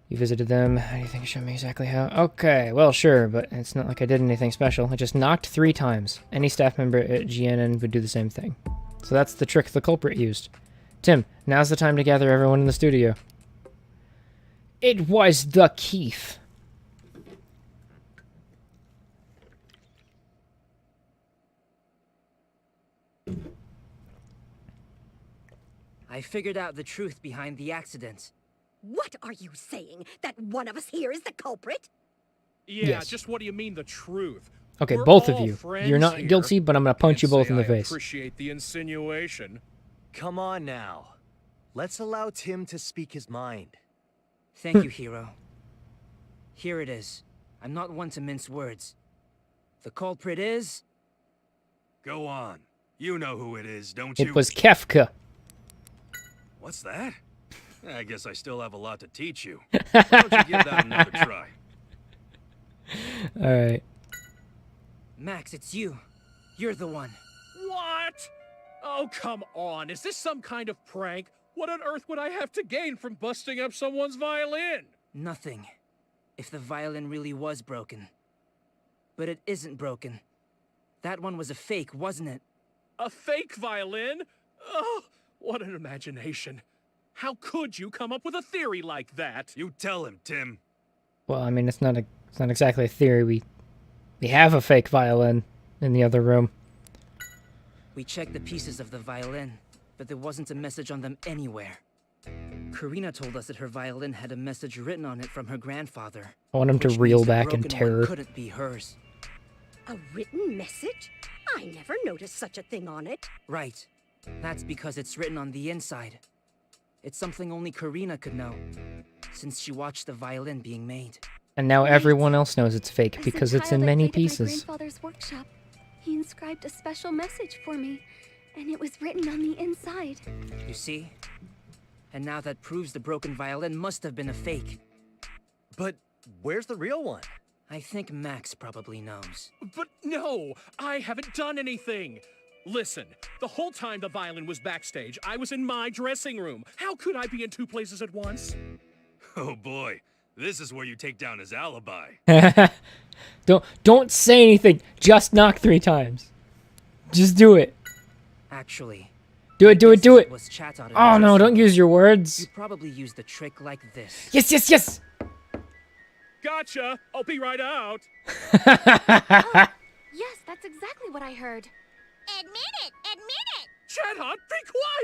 You visited them. How do you think? Show me exactly how? Okay, well, sure, but it's not like I did anything special. I just knocked 3 times. Any staff member at GNN would do the same thing. So that's the trick the culprit used. Tim, now's the time to gather everyone in the studio. It was the Keith. I figured out the truth behind the accident. What are you saying? That one of us here is the culprit? Yeah, Yes. just what do you mean the truth? Okay, We're both of all you. friends You're not here. guilty, but I'm gonna punch you Can't both in say the I face. Appreciate the insinuation. Come on now. Let's allow Tim to speak his mind. Thank you, Hero. Here it is. I'm not one to mince words. The culprit is... Go on. You know who it is, don't you? It was Kefka. What's that? I guess I still have a lot to teach you. Why don't you give that another try? Alright. Max, it's you. You're the one. What? Oh, come on. Is this some kind of prank? What on earth would I have to gain from busting up someone's violin? Nothing. If the violin really was broken. But it isn't broken. That one was a fake, wasn't it? A fake violin? Oh, what an imagination. How could you come up with a theory like that? You tell him, Tim. Well, I mean, it's not exactly a theory. We have a fake violin in the other room. We checked the pieces of the violin, but there wasn't a message on them anywhere. Karina told us that her violin had a message written on it from her grandfather. I want him to which reel means the back in broken one terror. couldn't be hers. A written message? I never noticed such a thing on it. Right. That's because it's written on the inside. It's something only Karina could know, since she watched the violin being made. And now everyone else knows it's fake As because a it's child, in I many played at my pieces. grandfather's workshop. He inscribed a special message for me, and it was written on the inside. You see? And now that proves the broken violin must have been a fake. But where's the real one? I think Max probably knows. But no, I haven't done anything. Listen, the whole time the violin was backstage, I was in my dressing room. How could I be in 2 places at once? Oh boy, This is where you take down his alibi. Don't say anything. Just knock 3 times. Just do it. Actually, Do it, do it, do it. was Chatot in Oh the no, dressing don't room. use your words. You probably used the trick like this. Yes, yes, yes. Gotcha! I'll be right out. Yes, that's exactly what I heard. Admit it! Admit it! Chatot, be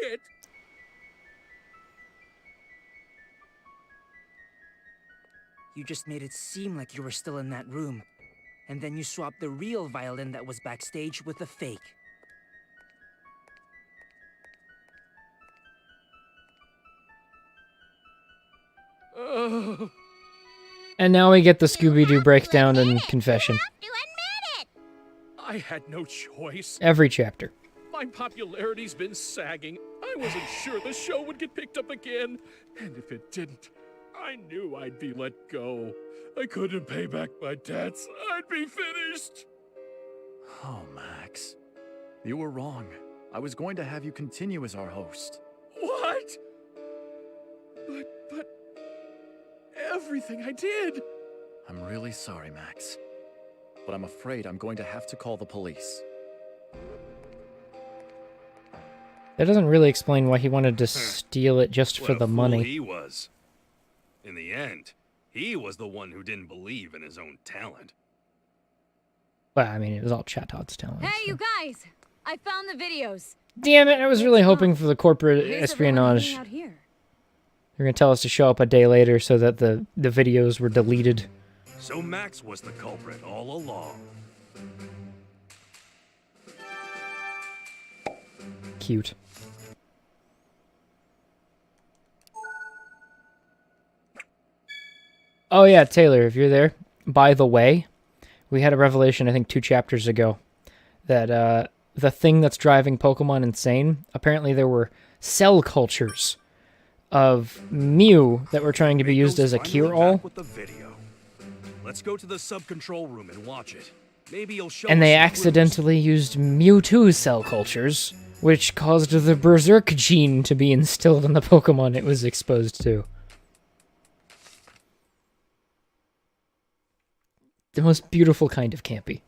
quiet! You just made it seem like you were still in that room. And then you swapped the real violin that was backstage with the fake. Oh, And now we get the Scooby-Doo breakdown and confession. You admit it! I had no choice. Every chapter. My popularity's been sagging. I wasn't sure the show would get picked up again. And if it didn't, I knew I'd be let go. I couldn't pay back my debts. I'd be finished. Oh, Max. You were wrong. I was going to have you continue as our host. What? But everything I did. I'm really sorry, Max. But I'm afraid I'm going to have to call the police. That doesn't really explain why he wanted to steal it just for What a the fool money. he was. In the end, he was the one who didn't believe in his own talent. Well, I mean, it was all Chatot's talent. Hey, so. you guys! I found the videos. Damn it, I was really hoping for the corporate Here's everyone espionage. hanging out here. They're gonna tell us to show up a day later so that the videos were deleted. So Max was the culprit all along. Cute. Oh yeah, Taylor, if you're there. By the way, we had a revelation, I think 2 chapters ago, that the thing that's driving Pokemon insane, apparently there were cell cultures of Mew that were trying to be used as a Finally cure-all, back with the video. Let's go to the sub-control room and watch it. Maybe you'll show and us they some clues. accidentally used Mewtwo cell cultures, which caused the Berserk gene to be instilled in the Pokemon it was exposed to. The most beautiful kind of campy.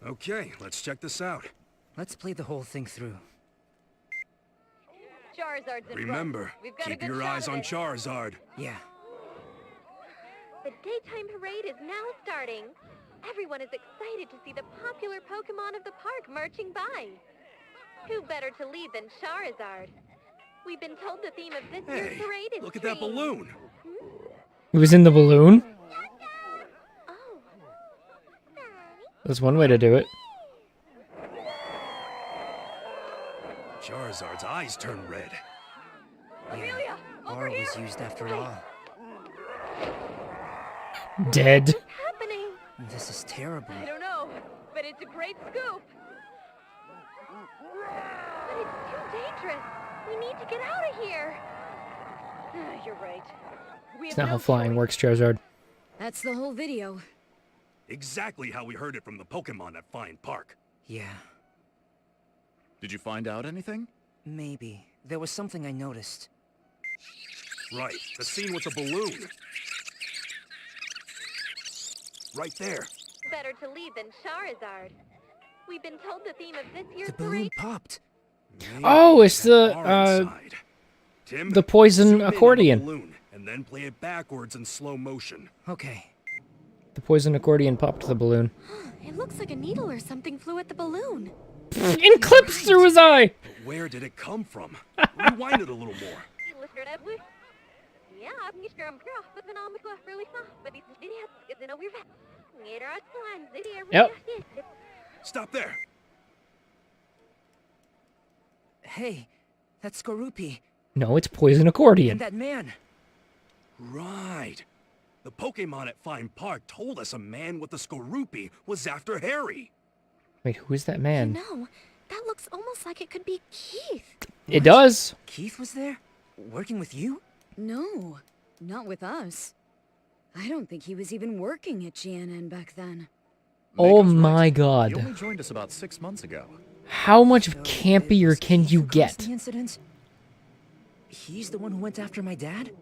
Okay, let's check this out. Let's play the whole thing through. Charizard's in Remember, front. We've got a keep good your shot eyes of on it. Charizard. Yeah. The daytime parade is now starting. Everyone is excited to see the popular Pokemon of the park marching by. Who better to lead than Charizard? We've been told the theme of this year's Hey, parade is look at that trees. balloon. It was in the balloon? Oh. That's one way to do it. Charizard's eyes turn red. Yeah. Aura was used after all. Dead. What's happening? This is terrible. I don't know, but it's a great scoop. But it's too dangerous. We need to get out of here. You're right. We It's have not how no flying choice. works, Charizard. That's the whole video. Exactly how we heard it from the Pokemon at Fine Park. Yeah, Did you find out anything? maybe. There was something I noticed. Right, the scene with the balloon. Right there. Better to lead than Charizard. We've been told the theme of this year's The balloon parade. popped. Oh, it's the, Far inside. Tim, the poison zoom in on the accordion. balloon, and then play it backwards in slow motion. Okay. The poison accordion popped the balloon. It looks like a needle or something flew at the balloon. And clips through his eye! But where did it come from? Rewind it a little more. Yep. Stop there. Hey, that's Skorupi. No, it's poison accordion. And that man. Right. The Pokemon at Fine Park told us a man with a Skorupi was after Harry. Wait, who is that man? No, that looks almost like it could be Keith. It does. Keith was there? Working with you? No, not with us. I don't think he was even working at GNN back then. Oh Mako's my right. He god. only joined us about 6 months ago. How much So campier it was can Keith you who caused get? The incident? He's the one who went after my dad?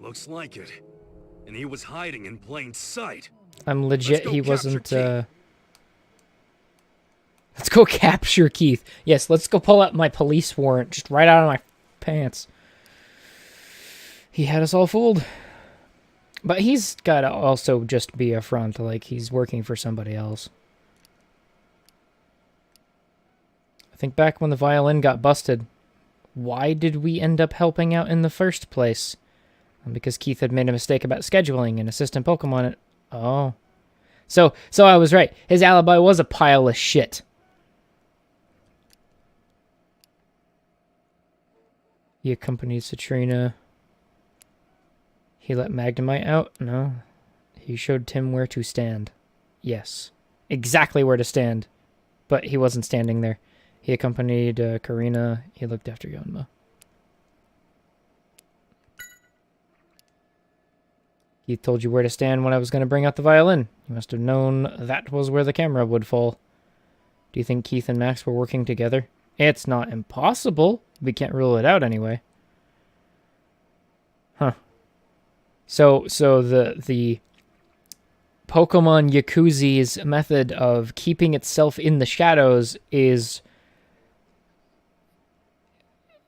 Looks like it. and he was hiding in plain sight. I'm Let's legit. go He capture wasn't. Keith. Let's go capture Keith. Yes, let's go pull out my police warrant just right out of my pants. He had us all fooled. But he's got to also just be a front, like he's working for somebody else. I think back when the violin got busted, why did we end up helping out in the first place? Because Keith had made a mistake about scheduling and assistant Pokemon. Oh. So I was right. His alibi was a pile of shit. He accompanied Citrina. He let Magnemite out? No. He showed Tim where to stand. Yes. Exactly where to stand. But he wasn't standing there. He accompanied Karina. He looked after Yonma. He told you where to stand when I was going to bring out the violin. You must have known that was where the camera would fall. Do you think Keith and Max were working together? It's not impossible. We can't rule it out anyway. Huh. So the Pokemon Yakuzi's method of keeping itself in the shadows is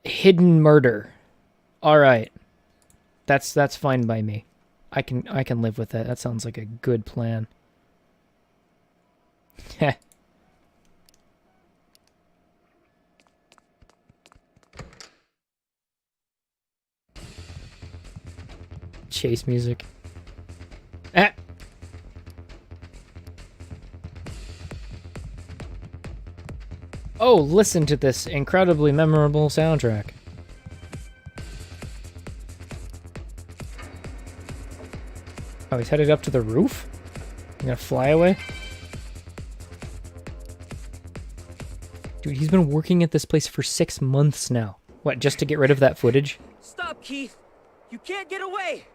hidden murder. All right. That's fine by me. I can live with that. That sounds like a good plan. Heh. Chase music. Ah. Oh, listen to this incredibly memorable soundtrack. Oh, he's headed up to the roof? You gonna fly away? Dude, he's been working at this place for 6 months now. What, just to get rid of that footage? Stop, Keith! You can't get away!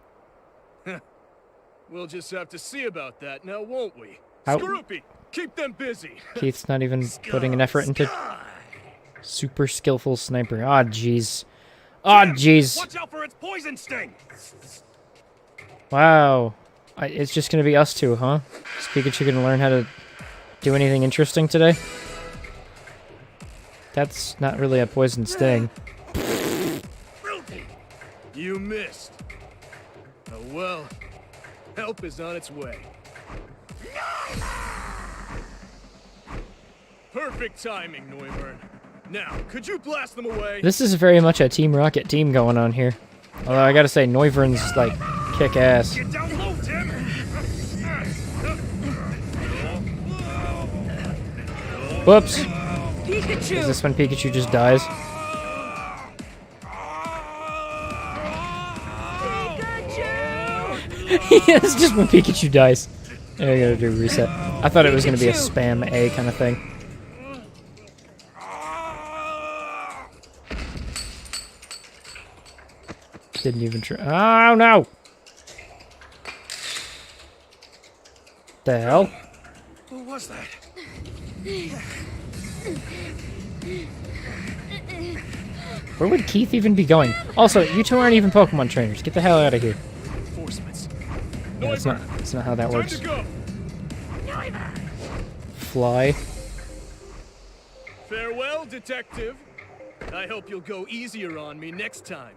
We'll just have to see about that now, won't we? How- Scroopy, keep them busy. Keith's not even putting an effort into... Super skillful sniper. Ah, jeez. Ah, jeez. Watch out for its poison sting! Wow. It's just gonna be us two, huh? Is Pikachu gonna learn how to do anything interesting today? That's not really a poison sting. You missed. Oh well, help is on its way. Perfect timing, Noivern. Now, could you blast them away? This is very much a Team Rocket team going on here. Although I gotta say, Noivern's like kick ass. Get down low, Tim! Whoops. Pikachu! Is this when Pikachu just dies? It's just when Pikachu dies. I gotta do a reset. I thought it was gonna be a spam A kind of thing. Didn't even try. Oh no! The hell? What was that? Where would Keith even be going? Also, you two aren't even Pokemon trainers. Get the hell out of here. Reinforcements. Yeah, that's not how that Time works. to go. Fly. Farewell, detective. I hope you'll go easier on me next time.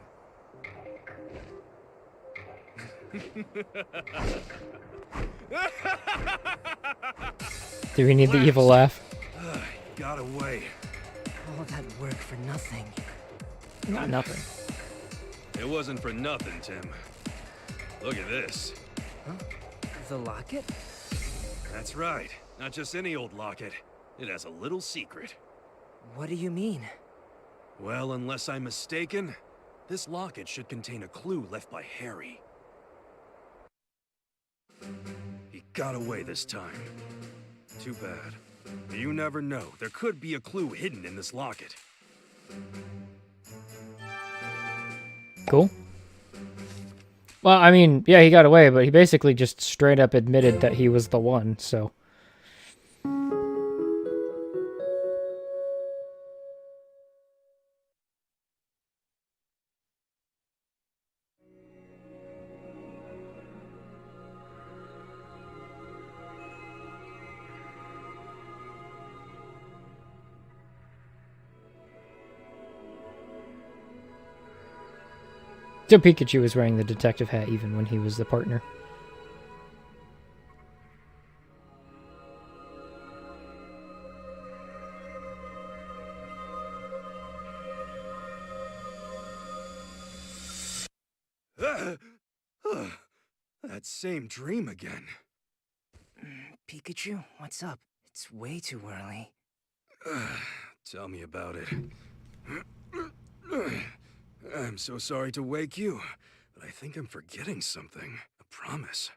Do we need the evil laugh? Got away. All that work for nothing. Not nothing. It wasn't for nothing, Tim. Look at this. Huh? The locket? That's right. Not just any old locket. It has a little secret. What do you mean? Well, unless I'm mistaken, this locket should contain a clue left by Harry. He got away this time. Too bad. You never know. There could be a clue hidden in this locket. Cool. Well, I mean, yeah, he got away, but he basically just straight up admitted that he was the one, so... So Pikachu was wearing the detective hat even when he was the partner. That same dream again. Pikachu, what's up? It's way too early. Tell me about it. I'm so sorry to wake you, but I think I'm forgetting something. A promise.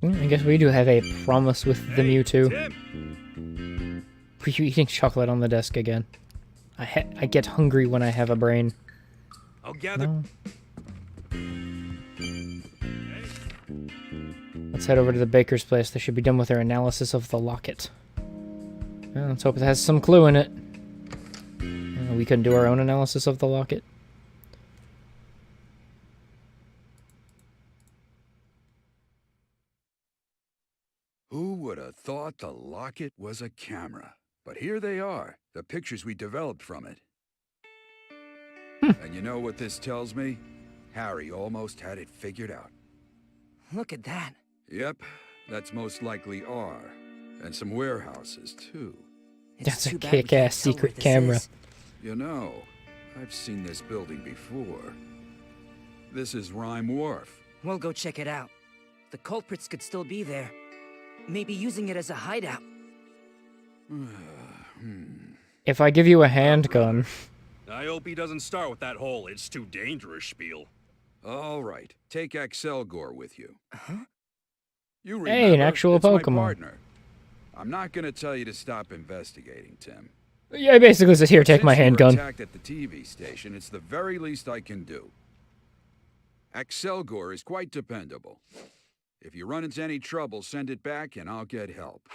I guess we do have a promise with the Mewtwo. Tim! Were you eating chocolate on the desk again? I get hungry when I have a brain. I'll gather. No. Let's head over to the baker's place. They should be done with their analysis of the locket. Well, let's hope it has some clue in it. We couldn't do our own analysis of the locket. Who would have thought the locket was a camera? But here they are, the pictures we developed from it. And you know what this tells me? Harry almost had it figured out. Look at that. Yep, that's most likely R. And some warehouses, too. That's a too bad we can't kick-ass tell where secret this camera. is. You know, I've seen this building before. This is Rhyme Wharf. We'll go check it out. The culprits could still be there. Maybe using it as a hideout. If I give you a handgun... I hope he doesn't start with that whole "it's too dangerous" spiel. All right, take Excelgor with you. Huh? You Hey, an remember, actual it's my Pokemon. partner. I'm not gonna tell you to stop investigating, Tim. Yeah, I basically said, here, take Since my you were handgun. attacked at the TV station, it's the very least I can do. Excelgor is quite dependable. If you run into any trouble, send it back and I'll get help.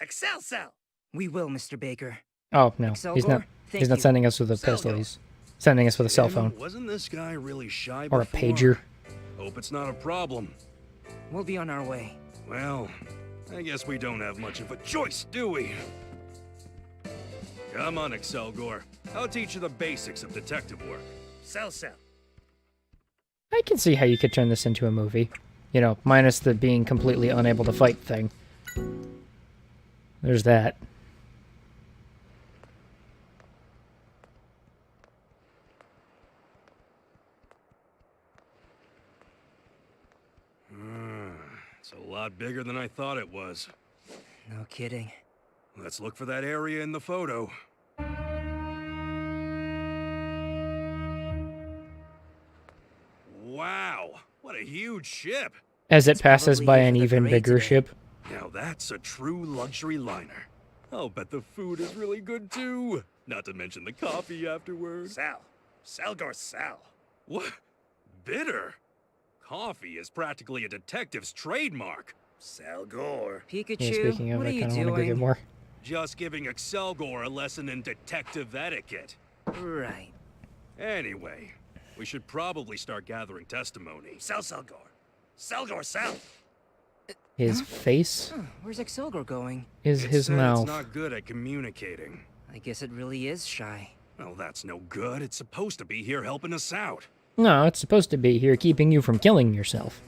Excel Cell! We will, Mr. Baker. Oh, no. He's Excelgor, not thank He's not you. sending us with a pistol. Selgo. He's sending us with a cell Tim, phone. Wasn't this guy really shy Or a before? pager. Hope it's not a problem. We'll be on our way. Well, I guess we don't have much of a choice, do we? Come on, Excelgor. I'll teach you the basics of detective work. Cell. I can see how you could turn this into a movie. You know, minus the being completely unable to fight thing. There's that. It's a lot bigger than I thought it was. No kidding. Let's look for that area in the photo. Wow, what a huge ship. As it It's passes probably by here an for the even parade bigger today. ship. Now that's a true luxury liner. I'll bet the food is really good too. Not to mention the coffee afterwards. Sal. What? Bitter? Coffee is practically a detective's trademark. Salgor. Pikachu, Yeah, speaking of, what I are you kind of want to go get doing? more. Just giving Excelgor a lesson in detective etiquette. Right. Anyway, we should probably start gathering testimony. Salgor. Sal. His face Huh, where's Excelgor going? is It his said mouth. It's not good at communicating. I guess it really is shy. Well, that's no good. It's supposed to be here helping us out. No, it's supposed to be here keeping you from killing yourself.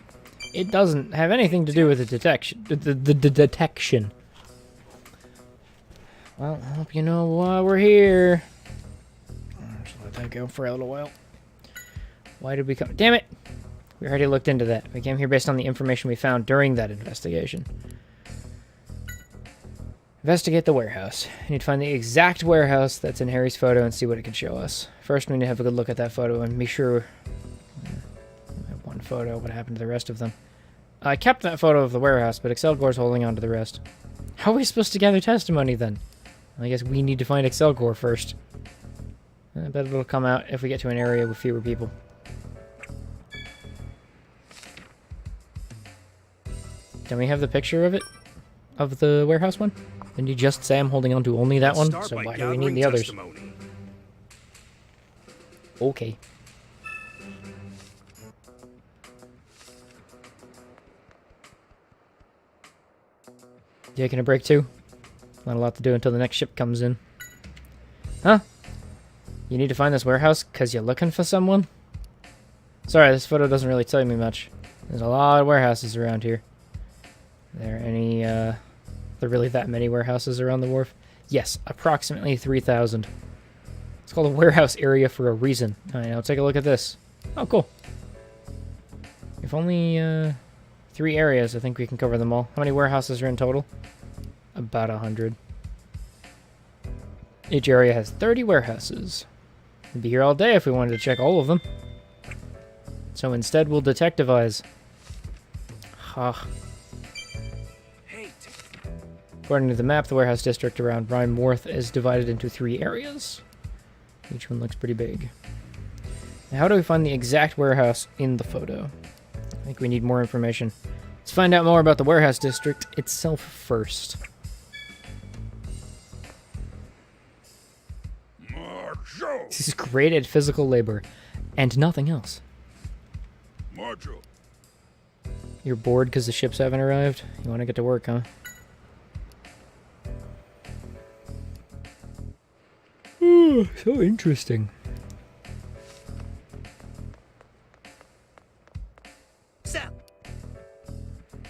It doesn't have anything to do with the detection. The detection. Well, I hope you know why we're here. Just let that go for a little while. Why did we come? Damn it! We already looked into that. We came here based on the information we found during that investigation. Investigate the warehouse. We need to find the exact warehouse that's in Harry's photo and see what it can show us. First, we need to have a good look at that photo and be sure... I have one photo. What happened to the rest of them? I kept that photo of the warehouse, but Excelgor's holding on to the rest. How are we supposed to gather testimony, then? I guess we need to find Excelgor first. I bet it'll come out if we get to an area with fewer people. Don't we have the picture of it? Of the warehouse one? Didn't you just say I'm holding on to only that one? Start So by why do we need gathering the others? testimony. Okay. Taking a break too? Not a lot to do until the next ship comes in. Huh? You need to find this warehouse because you're looking for someone? Sorry, this photo doesn't really tell me much. There's a lot of warehouses around here. Are there any, there really that many warehouses around the wharf? Yes, approximately 3,000. It's called a warehouse area for a reason. Alright, now take a look at this. Oh, cool. If only, 3 areas, I think we can cover them all. How many warehouses are in total? About 100. Each area has 30 warehouses. We'd be here all day if we wanted to check all of them. So instead, we'll detectivize. Ha. According to the map, the warehouse district around Rhyme Wharf is divided into 3 areas. Each one looks pretty big. Now, how do we find the exact warehouse in the photo? I think we need more information. Let's find out more about the warehouse district itself first. This is great at physical labor and nothing else. You're bored because the ships haven't arrived? You want to get to work, huh? Ooh, so interesting.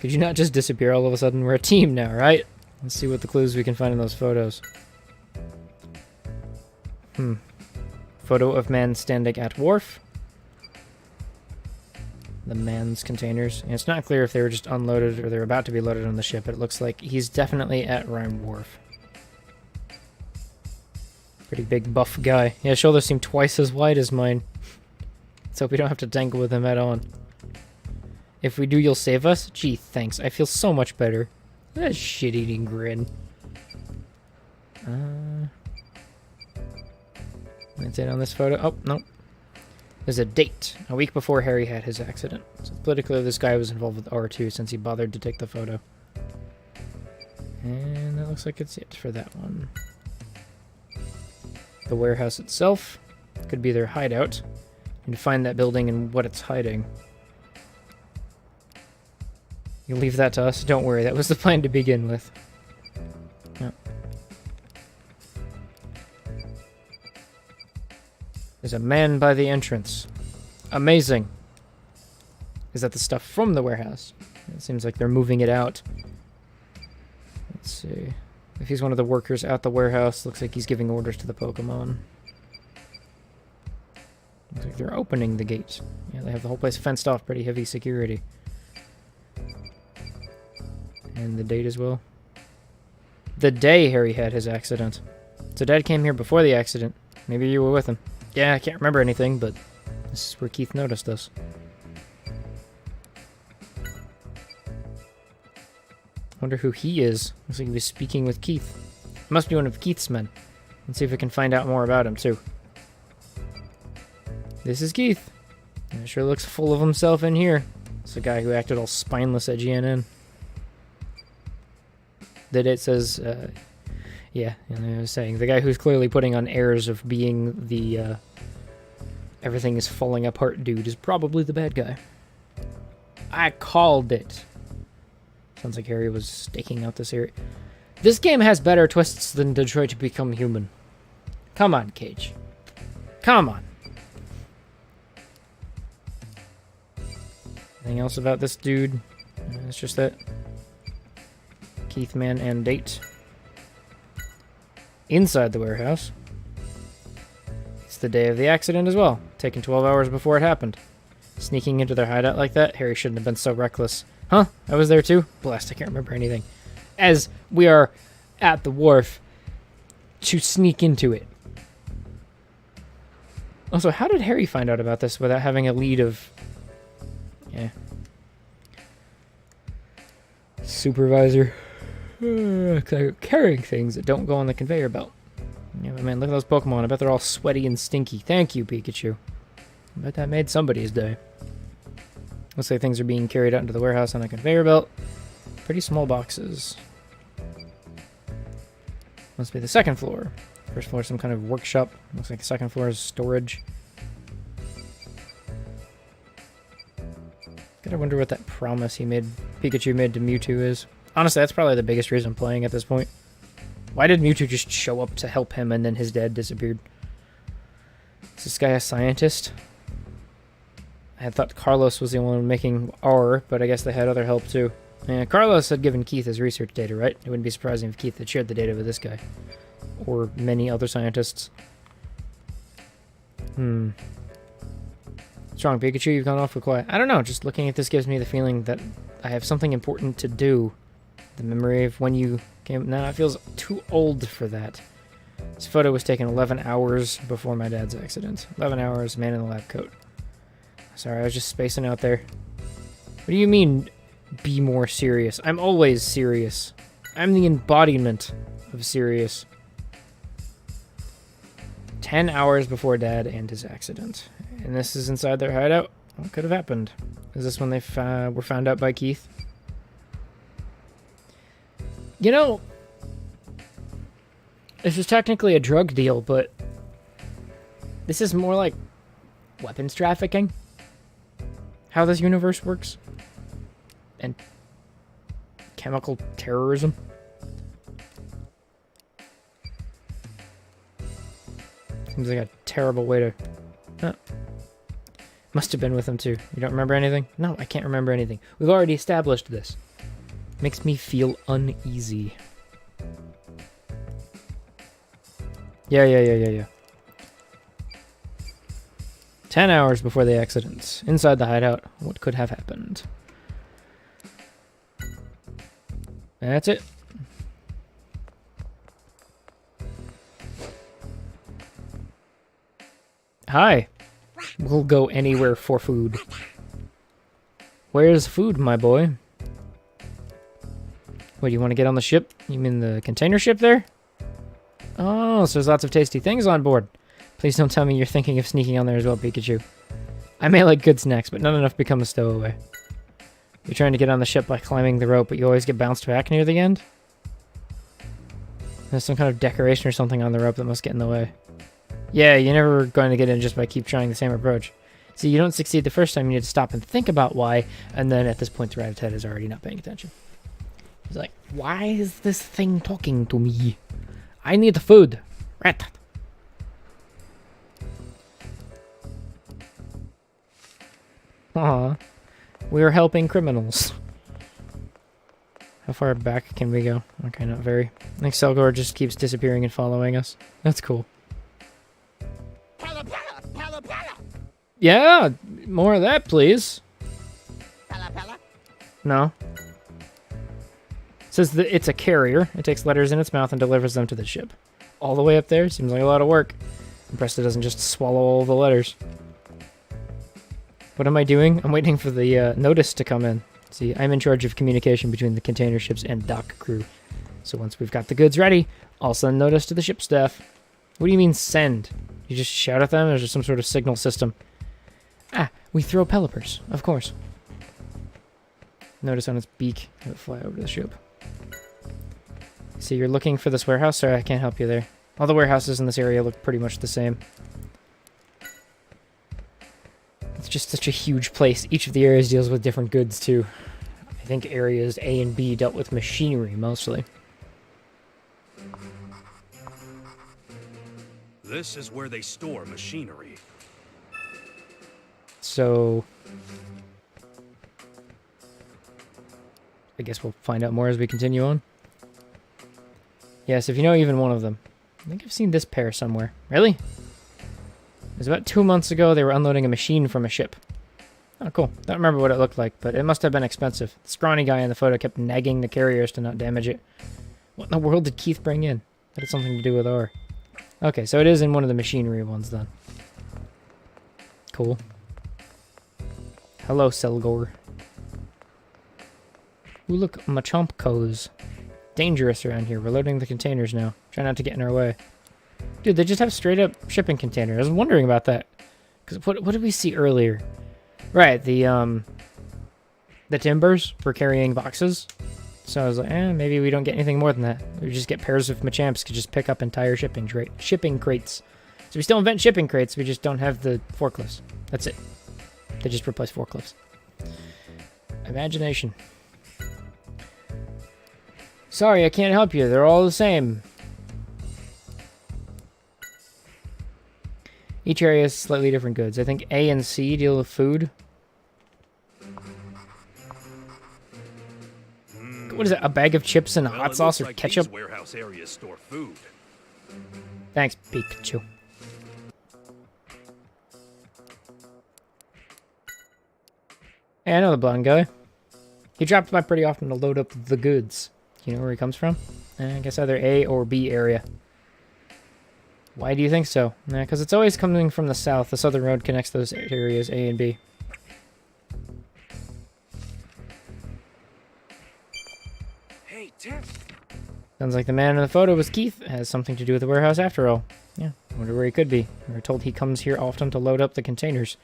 Could you not just disappear all of a sudden? We're a team now, right? Let's see what the clues we can find in those photos. Photo of man standing at wharf. The man's containers. And it's not clear if they were just unloaded or they're about to be loaded on the ship, but it looks like he's definitely at Rhyme Wharf. Pretty big buff guy. Yeah, his shoulders seem twice as wide as mine. Let's hope we don't have to tangle with him head on. If we do, you'll save us? Gee, thanks. I feel so much better. That shit-eating grin. That's it on this photo. Oh, no. There's a date. A week before Harry had his accident. So politically, this guy was involved with R2 since he bothered to take the photo. And that looks like it's it for that one. The warehouse itself could be their hideout. And to find that building and what it's hiding. You leave that to us? Don't worry, that was the plan to begin with. No. There's a man by the entrance. Amazing. Is that the stuff from the warehouse? It seems like they're moving it out. Let's see. If he's one of the workers at the warehouse, looks like he's giving orders to the Pokemon. Looks like they're opening the gate. Yeah, they have the whole place fenced off, pretty heavy security. And the date as well. The day Harry had his accident. So Dad came here before the accident. Maybe you were with him. Yeah, I can't remember anything, but this is where Keith noticed us. Wonder who he is. Looks like he was speaking with Keith. Must be one of Keith's men. Let's see if we can find out more about him, too. This is Keith. He sure looks full of himself in here. It's the guy who acted all spineless at GNN. The date says, yeah, I was saying, the guy who's clearly putting on airs of being the, everything is falling apart dude is probably the bad guy. I called it. Sounds like Harry was staking out this area. This game has better twists than Detroit Become Human. Come on, Cage. Come on. Anything else about this dude? It's just that. Keith, man, and date. Inside the warehouse. It's the day of the accident as well, taken 12 hours before it happened. Sneaking into their hideout like that? Harry shouldn't have been so reckless. Huh? I was there too? Blast, I can't remember anything. As we are at the wharf to sneak into it. Also, how did Harry find out about this without having a lead of... Yeah. Supervisor. Carrying things that don't go on the conveyor belt. Yeah, but man, look at those Pokemon. I bet they're all sweaty and stinky. Thank you, Pikachu. I bet that made somebody's day. Looks like things are being carried out into the warehouse on a conveyor belt. Pretty small boxes. Must be the second floor. First floor is some kind of workshop. Looks like the second floor is storage. Gotta wonder what that promise Pikachu made to Mewtwo is. Honestly, that's probably the biggest reason I'm playing at this point. Why did Mewtwo just show up to help him and then his dad disappeared? this guy a scientist? I thought Carlos was the only one making R, but I guess they had other help too. And Carlos had given Keith his research data, right? It wouldn't be surprising if Keith had shared the data with this guy. Or many other scientists. What's wrong, Pikachu? You've gone awful quiet. I don't know, just looking at this gives me the feeling that I have something important to do. The memory of when you came... Nah, it feels too old for that. This photo was taken 11 hours before my dad's accident. 11 hours, man in the lab coat. Sorry, I was just spacing out there. What do you mean, be more serious? I'm always serious. I'm the embodiment of serious. 10 hours before Dad and his accident. And this is inside their hideout? What could have happened? Is this when they were found out by Keith? You know, this is technically a drug deal, but this is more like weapons trafficking. How this universe works. And chemical terrorism. Seems like a terrible way to... Must have been with him too. You don't remember anything? No, I can't remember anything. We've already established this. Makes me feel uneasy. Yeah. 10 hours before the accident. Inside the hideout. What could have happened? That's it. Hi. We'll go anywhere for food. Where's food, my boy? What, do you want to get on the ship? You mean the container ship there? Oh, so there's lots of tasty things on board. Please don't tell me you're thinking of sneaking on there as well, Pikachu. I may like good snacks, but not enough to become a stowaway. You're trying to get on the ship by climbing the rope, but you always get bounced back near the end? There's some kind of decoration or something on the rope that must get in the way. Yeah, you're never going to get in just by keep trying the same approach. See, you don't succeed the first time, you need to stop and think about why, and then at this point the Rat-a-tat is already not paying attention. He's like, why is this thing talking to me? I need food. Rat-tat. Aw, we're helping criminals. How far back can we go? Okay, not very. I think Selgor just keeps disappearing and following us. That's cool. Yeah, more of that, please. No. It says that it's a carrier. It takes letters in its mouth and delivers them to the ship. All the way up there? Seems like a lot of work. And Presto doesn't just swallow all the letters. What am I doing? I'm waiting for the notice to come in. See, I'm in charge of communication between the container ships and dock crew. So once we've got the goods ready, I'll send notice to the ship staff. What do you mean send? You just shout at them, or is there some sort of signal system? Ah, we throw pelipers, of course. Notice on its beak, have it fly over the ship. See, you're looking for this warehouse? Sorry, I can't help you there. All the warehouses in this area look pretty much the same. It's just such a huge place. Each of the areas deals with different goods, too. I think areas A and B dealt with machinery, mostly. This is where they store machinery. So... I guess we'll find out more as we continue on. Yes, if you know even one of them. I think I've seen this pair somewhere. Really? It was about 2 months ago they were unloading a machine from a ship. Oh, cool. Don't remember what it looked like, but it must have been expensive. The scrawny guy in the photo kept nagging the carriers to not damage it. What in the world did Keith bring in? That had something to do with R. Okay, so it is in one of the machinery ones then. Cool. Hello, Selgor. Ooh, look, Machompkos. Dangerous around here. We're loading the containers now. Try not to get in our way. Dude, they just have straight up shipping containers. I was wondering about that. Because what did we see earlier? Right, the timbers for carrying boxes. So I was like, maybe we don't get anything more than that. We just get pairs of Machamps to just pick up entire shipping crates. So we still invent shipping crates, we just don't have the forklifts. That's it. They just replace forklifts. Imagination. Sorry, I can't help you. They're all the same. Each area has slightly different goods. I think A and C deal with food. What is it? A bag of chips and Well, hot it sauce looks or like ketchup? These warehouse areas store food. Thanks, Pikachu. Hey, I know the blonde guy. He drops by pretty often to load up the goods. Do you know where he comes from? I guess either A or B area. Why do you think so? Because it's always coming from the south. The southern road connects those areas, A and B. Hey, Tim. Sounds like the man in the photo was Keith. It has something to do with the warehouse after all. Yeah, wonder where he could be. We're told he comes here often to load up the containers.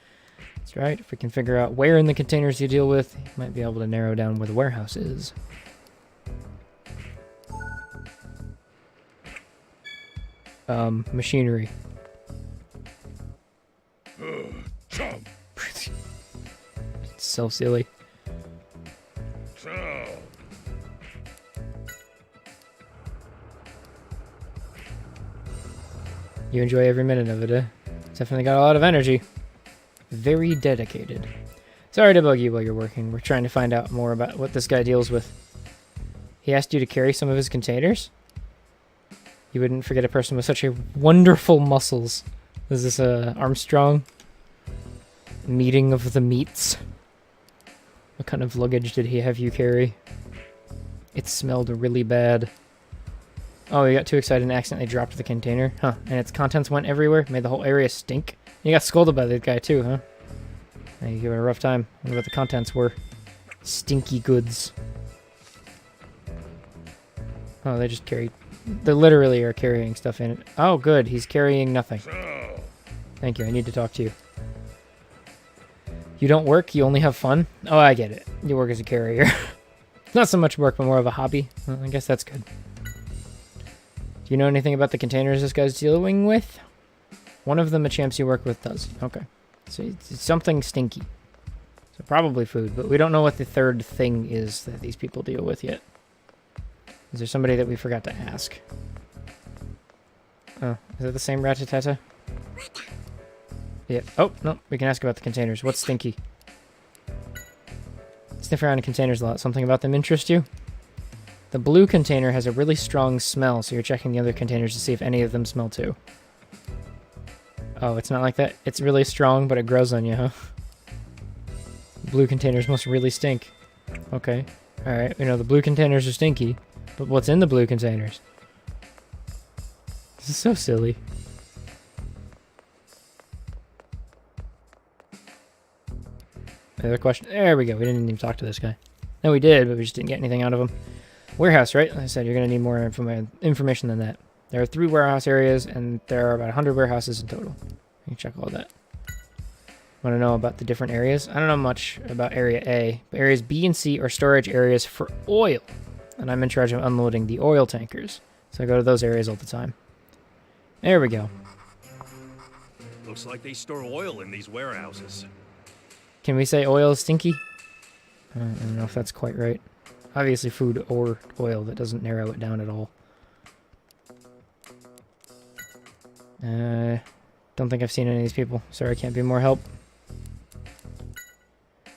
That's right. If we can figure out where in the containers you deal with, you might be able to narrow down where the warehouse is. Machinery. It's so silly. You enjoy every minute of it, eh? Definitely got a lot of energy. Very dedicated. Sorry to bug you while you're working. We're trying to find out more about what this guy deals with. He asked you to carry some of his containers? You wouldn't forget a person with such a wonderful muscles. Is this a Armstrong? Meeting of the meats? What kind of luggage did he have you carry? It smelled really bad. Oh, you got too excited and accidentally dropped the container? Huh, and its contents went everywhere? Made the whole area stink? You got scolded by that guy too, huh? Now you give it a rough time. I wonder what the contents were. Stinky goods. Oh, they just carry... They literally are carrying stuff in it. Oh, good. He's carrying nothing. Thank you. I need to talk to you. You don't work? You only have fun? Oh, I get it. You work as a carrier. Not so much work, but more of a hobby. Well, I guess that's good. Do you know anything about the containers this guy's dealing with? One of them, a champs you work with, does. Okay. So it's something stinky. So probably food, but we don't know what the third thing is that these people deal with yet. Is there somebody that we forgot to ask? Oh, is that the same Ratatata? Yeah. Oh, no. We can ask about the containers. What's stinky? Sniff around in containers a lot. Something about them interest you? The blue container has a really strong smell, so you're checking the other containers to see if any of them smell too. Oh, it's not like that? It's really strong, but it grows on you, huh? Blue containers must really stink. Okay. Alright, we know the blue containers are stinky. But what's in the blue containers? This is so silly. Another question. There we go. We didn't even talk to this guy. No, we did, but we just didn't get anything out of him. Warehouse, right? Like I said, you're going to need more information than that. There are 3 warehouse areas, and there are about 100 warehouses in total. You can check all that. Want to know about the different areas? I don't know much about Area A, but areas B and C are storage areas for oil. And I'm in charge of unloading the oil tankers. So I go to those areas all the time. There we go. Looks like they store oil in these warehouses. Can we say oil is stinky? I don't know if that's quite right. Obviously food or oil, that doesn't narrow it down at all. Don't think I've seen any of these people. Sorry, I can't be more help.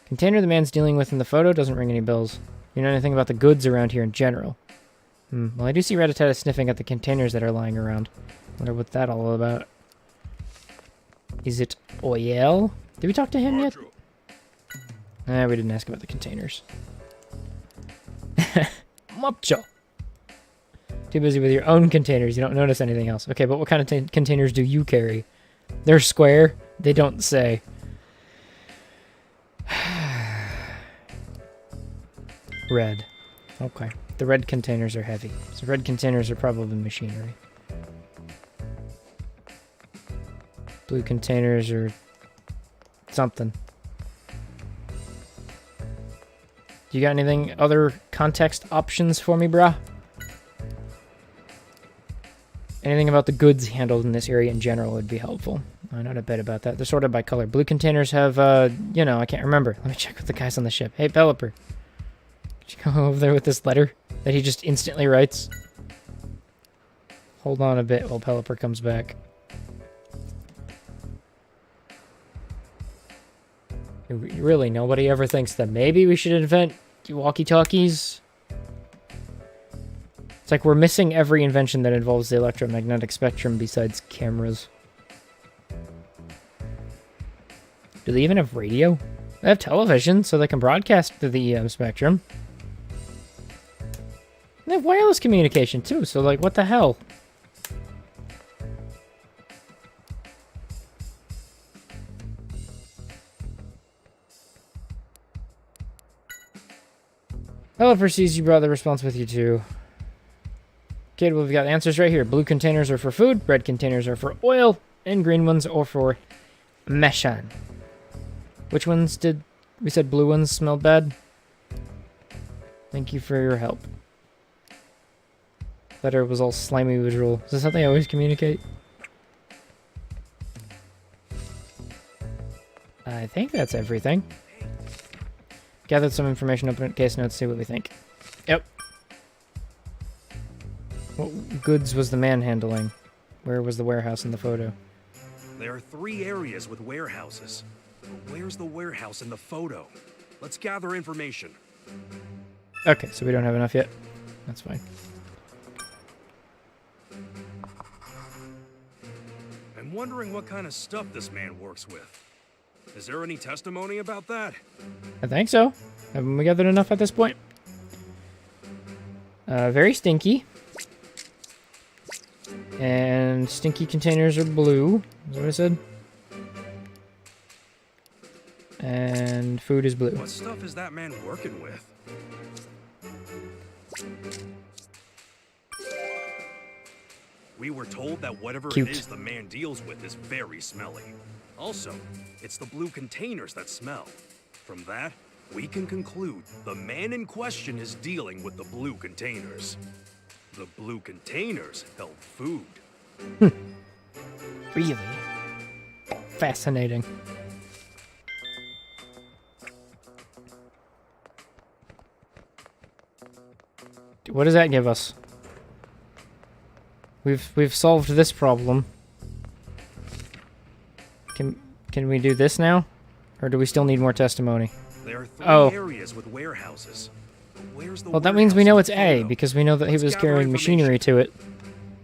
Container the man's dealing with in the photo doesn't ring any bells. You know anything about the goods around here in general? Well, I do see Ratatata sniffing at the containers that are lying around. Wonder what that all about. Is it oil? Did we talk to him yet? We didn't ask about the containers. Macho. Too busy with your own containers. You don't notice anything else. Okay, but what kind of containers do you carry? They're square. They don't say. Red. Okay. The red containers are heavy. So red containers are probably machinery. Blue containers are something. You got anything, other context options for me, brah? Anything about the goods handled in this area in general would be helpful. Not a bit about that. They're sorted by color. Blue containers have, you know, I can't remember. Let me check with the guys on the ship. Hey, Pelipper. Could you go over there with this letter that he just instantly writes? Hold on a bit while Pelipper comes back. Really, nobody ever thinks that maybe we should invent walkie-talkies? It's like we're missing every invention that involves the electromagnetic spectrum besides cameras. Do they even have radio? They have television, so they can broadcast through the EM spectrum. They have wireless communication, too, so, like, what the hell? Hello, Perseus, you brought the response with you, too. Okay, well, we've got answers right here. Blue containers are for food, red containers are for oil, and green ones are for meshan. Which ones did... We said blue ones smelled bad? Thank you for your help. Letter was all slimy visual. Is this how they always communicate? I think that's everything. Gathered some information, open case notes, see what we think. Yep. What goods was the man handling? Where was the warehouse in the photo? There are 3 areas with warehouses. But where's the warehouse in the photo? Let's gather information. Okay, so we don't have enough yet. That's fine. I'm wondering what kind of stuff this man works with. Is there any testimony about that? I think so. Haven't we gathered enough at this point? Very stinky. And stinky containers are blue. Is that what I said? And food is blue. What stuff is that man working with? We were told that whatever Cute. it is the man deals with is very smelly. Also, it's the blue containers that smell. From that, we can conclude the man in question is dealing with the blue containers. The blue containers held food. Really? Fascinating. What does that give us? We've solved this problem. Can we do this now? Or do we still need more testimony? There are 3 Oh. areas with warehouses. But where's the Well, that means we warehouse know in it's the A, photo? because we know that he Let's was gather carrying information. machinery to it.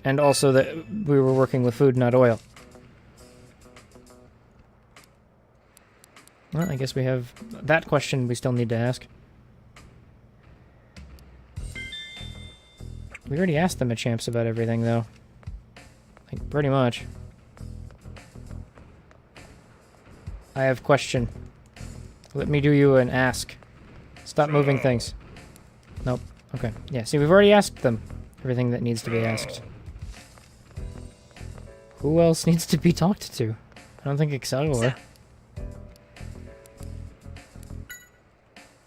And also that we were working with food, not oil. Well, I guess we have that question we still need to ask. We already asked the Machamps about everything, though. Like, pretty much. I have question. Let me do you an ask. Stop moving things. Nope. Okay. Yeah, see, we've already asked them everything that needs to be asked. Who else needs to be talked to? I don't think Excellular.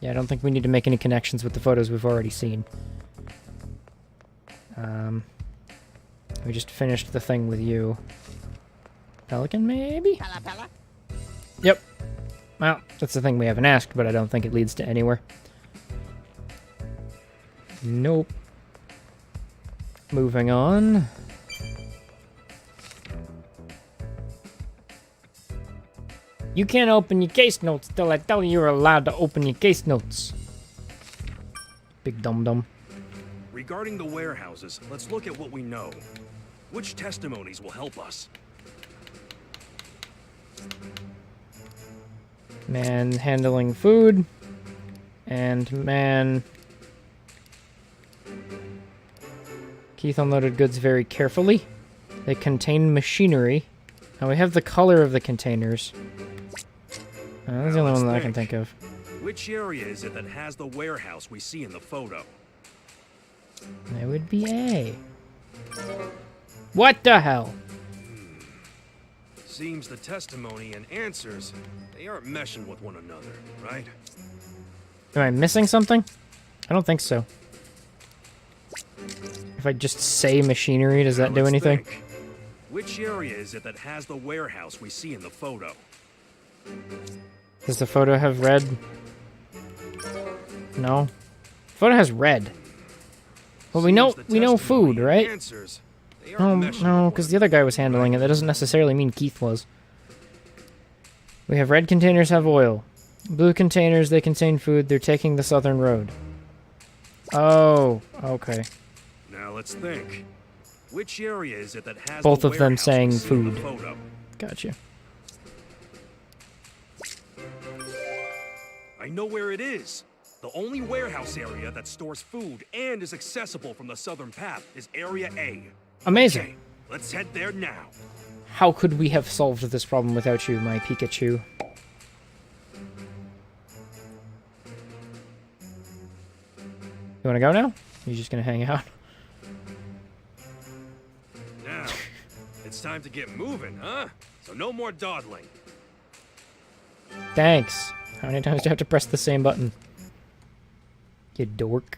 Yeah, I don't think we need to make any connections with the photos we've already seen. We just finished the thing with you. Pelican, maybe? Yep. Well, that's the thing we haven't asked, but I don't think it leads to anywhere. Nope. Moving on. You can't open your case notes till I tell you you're allowed to open your case notes. Big dum-dum. Regarding the warehouses, let's look at what we know. Which testimonies will help us? Man handling food. And man... Keith unloaded goods very carefully. They contain machinery. Now we have the color of the containers. That's the only one that I can think of. Which area is it that has the warehouse we see in the photo? That would be A. What the hell? Seems the testimony and answers, they aren't meshing with one another, right? Am I missing something? I don't think so. If I just say machinery, does that Now do let's anything? think. Which area is it that has the warehouse we see in the photo? Does the photo have red? No. Photo has red. Well, we know Seems the food, testimony and right? Answers, they Oh, aren't meshing no, with because one the other guy another, was handling right? it. That doesn't necessarily mean Keith was. We have red containers have oil. Blue containers, they contain food. They're taking the southern road. Oh, okay. Now let's think. Which area is it that has Both the of them warehouse saying we see in the food. photo? Gotcha. I know where it is. The only warehouse area that stores food and is accessible from the southern path is Area A. Amazing. Okay, let's head there now. How could we have solved this problem without you, my Pikachu? You wanna go now? You're just gonna hang out? Now, it's time to get moving, huh? So no more dawdling. Thanks. How many times do you have to press the same button? You dork.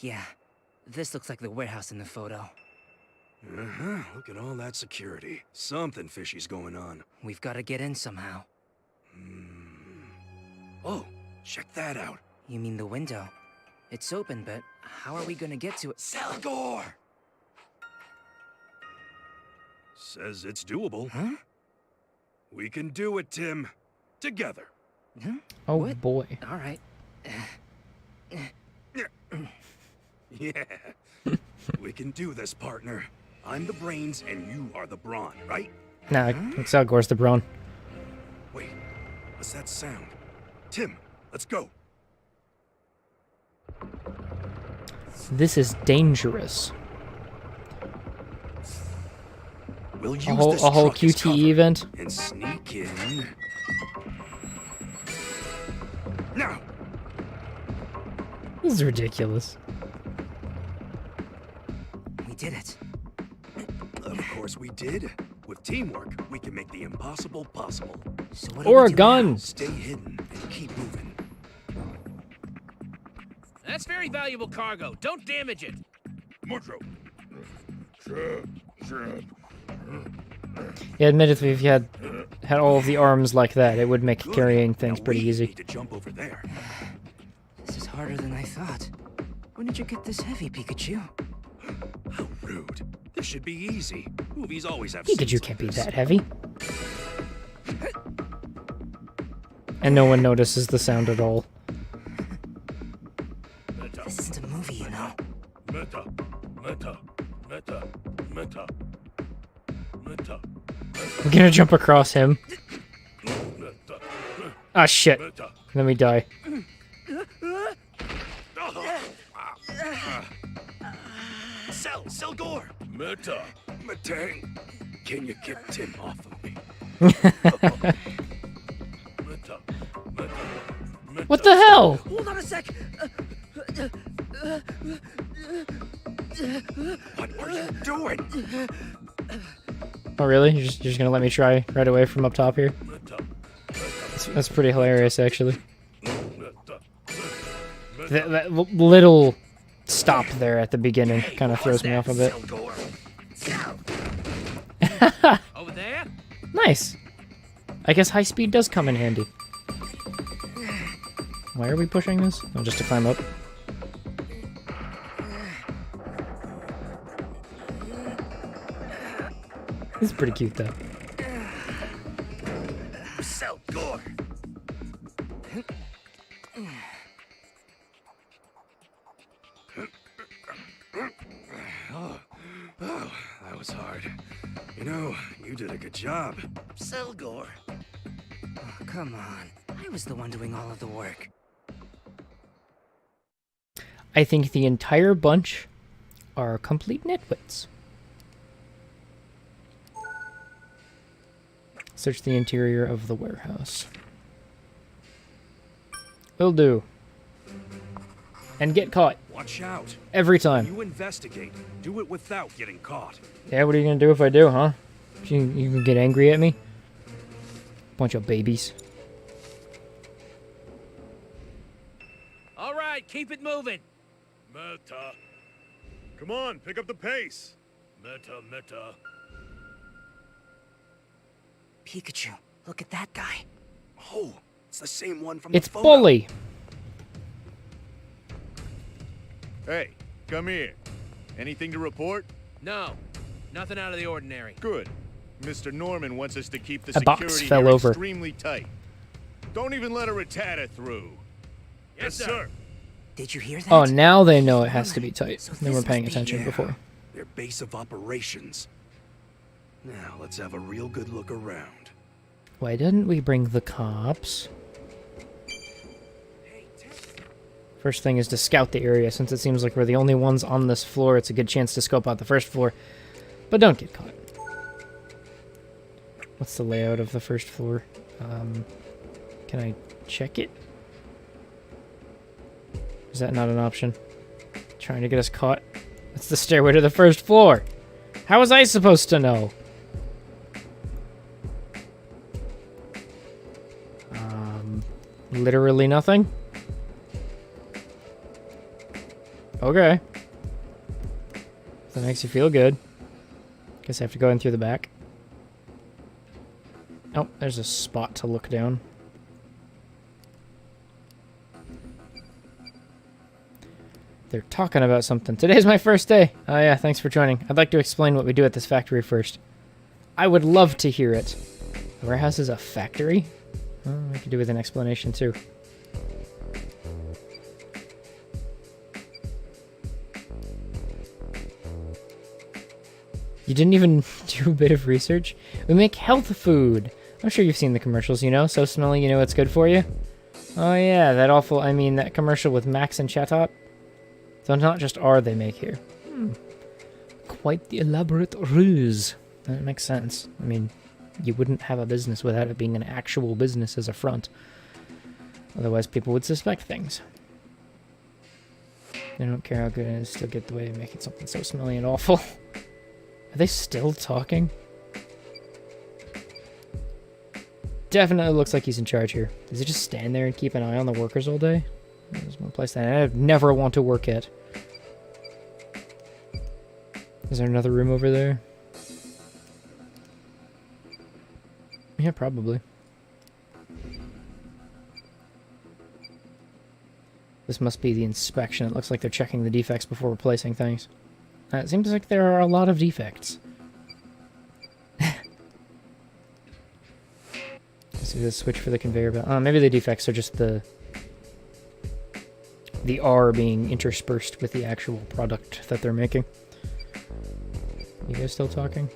Yeah, this looks like the warehouse in the photo. Uh-huh. Look at all that security. Something fishy's going on. We've got to get in somehow. Oh, check that out. You mean the window? It's open, but how are we gonna get to it? Salgor! Says it's doable. Huh? We can do it, Tim. Together. Huh? Oh What? boy. All right. Yeah. We can do this, partner. I'm the brains and you are the brawn, right? Nah, it's Algore's the brawn. Wait, what's that sound? Tim, let's go. This is dangerous. We'll use A whole this truck as QTE cover event? and sneak in. Now, This is ridiculous. We did it. of course we did. With teamwork, we can make the impossible possible. So what Or do a we do gun. now? Stay hidden and keep moving. That's very valuable cargo. Don't damage it. Metro. Yeah, admittedly, if you had all of the arms like that, it would make Good. carrying things Now pretty we easy. need to jump over there. This is harder than I thought. When did you get this heavy, Pikachu? How rude. This should be easy. Movies always have Pikachu scenes can't like be this. that heavy. And no one notices the sound at all. This isn't a movie, you know. Meta. I'm gonna jump across him. Ah, shit. Let me die. Selgor! Meta. Matang, can you get Tim off of me? Meta. What the hell? Hold on a sec. What are you doing? Oh, really? You're just gonna let me try right away from up top here? That's pretty hilarious, actually. That little stop there at the beginning kind of throws me off a bit. Over there? Nice. I guess high speed does come in handy. Why are we pushing this? Oh, just to climb up. This is pretty cute, though. Selgor! Oh, that was hard. You know, you did a good job. Selgor. Oh, come on. I was the one doing all of the work. I think the entire bunch are complete nitwits. Search the interior of the warehouse. Will do. And get caught. Watch out. Every time. You investigate. Do it without getting caught. Yeah, what are you gonna do if I do, huh? You can get angry at me? Bunch of babies. All right, keep it moving. Meta. Come on, pick up the pace. Meta. Pikachu, look at that guy. Oh, it's the same one from It's the photo. Bully! Hey, come here. Anything to report? No, nothing out of the ordinary. Good. Mr. Norman wants us to keep the A box security fell here over. extremely tight. Don't even let a Rattata through. Yes, sir. Did you hear that? Oh, now they know it has to be tight. They weren't paying attention Yeah, before. their base of operations. Now let's have a real good look around. Why didn't we bring the cops? First thing is to scout the area. Since it seems like we're the only ones on this floor, it's a good chance to scope out the first floor. But don't get caught. What's the layout of the first floor? Can I check it? Is that not an option? Trying to get us caught? It's the stairway to the first floor. How was I supposed to know? Literally nothing? Okay. If that makes you feel good. Guess I have to go in through the back. Oh, there's a spot to look down. They're talking about something. Today's my first day. Oh yeah, thanks for joining. I'd like to explain what we do at this factory first. I would love to hear it. The warehouse is a factory? Oh, I could do with an explanation too. You didn't even do a bit of research? We make health food. I'm sure you've seen the commercials, you know? So smelly, you know it's good for you? Oh yeah, that commercial with Max and Chatot. So not just R they make here. Quite the elaborate ruse. That makes sense. I mean, you wouldn't have a business without it being an actual business as a front. Otherwise people would suspect things. They don't care how good it is, still get the way of making something so smelly and awful. Are they still talking? Definitely looks like he's in charge here. Does he just stand there and keep an eye on the workers all day? There's one place that I'd never want to work at. Is there another room over there? Yeah, probably. This must be the inspection. It looks like they're checking the defects before replacing things. It seems like there are a lot of defects. See the switch for the conveyor belt. Maybe the defects are just the R being interspersed with the actual product that they're making. You guys still talking?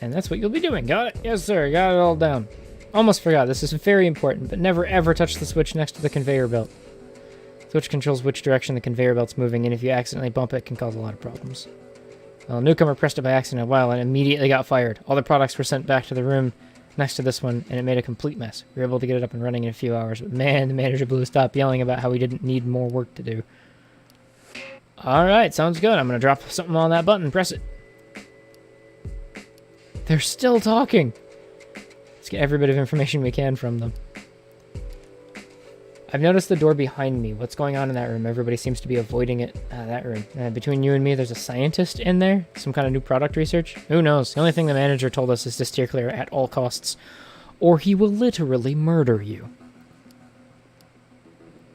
And that's what you'll be doing. Got it? Yes, sir. Got it all down. Almost forgot. This is very important, but never ever touch the switch next to the conveyor belt. Switch controls which direction the conveyor belt's moving, and if you accidentally bump it, it can cause a lot of problems. Well, a newcomer pressed it by accident a while and immediately got fired. All the products were sent back to the room next to this one, and it made a complete mess. We were able to get it up and running in a few hours, but man, the manager blew a stop yelling about how we didn't need more work to do. Alright, sounds good. I'm going to drop something on that button and press it. They're still talking. Let's get every bit of information we can from them. I've noticed the door behind me. What's going on in that room? Everybody seems to be avoiding it. That room. Between you and me, there's a scientist in there. Some kind of new product research. Who knows? The only thing the manager told us is to steer clear at all costs, or he will literally murder you.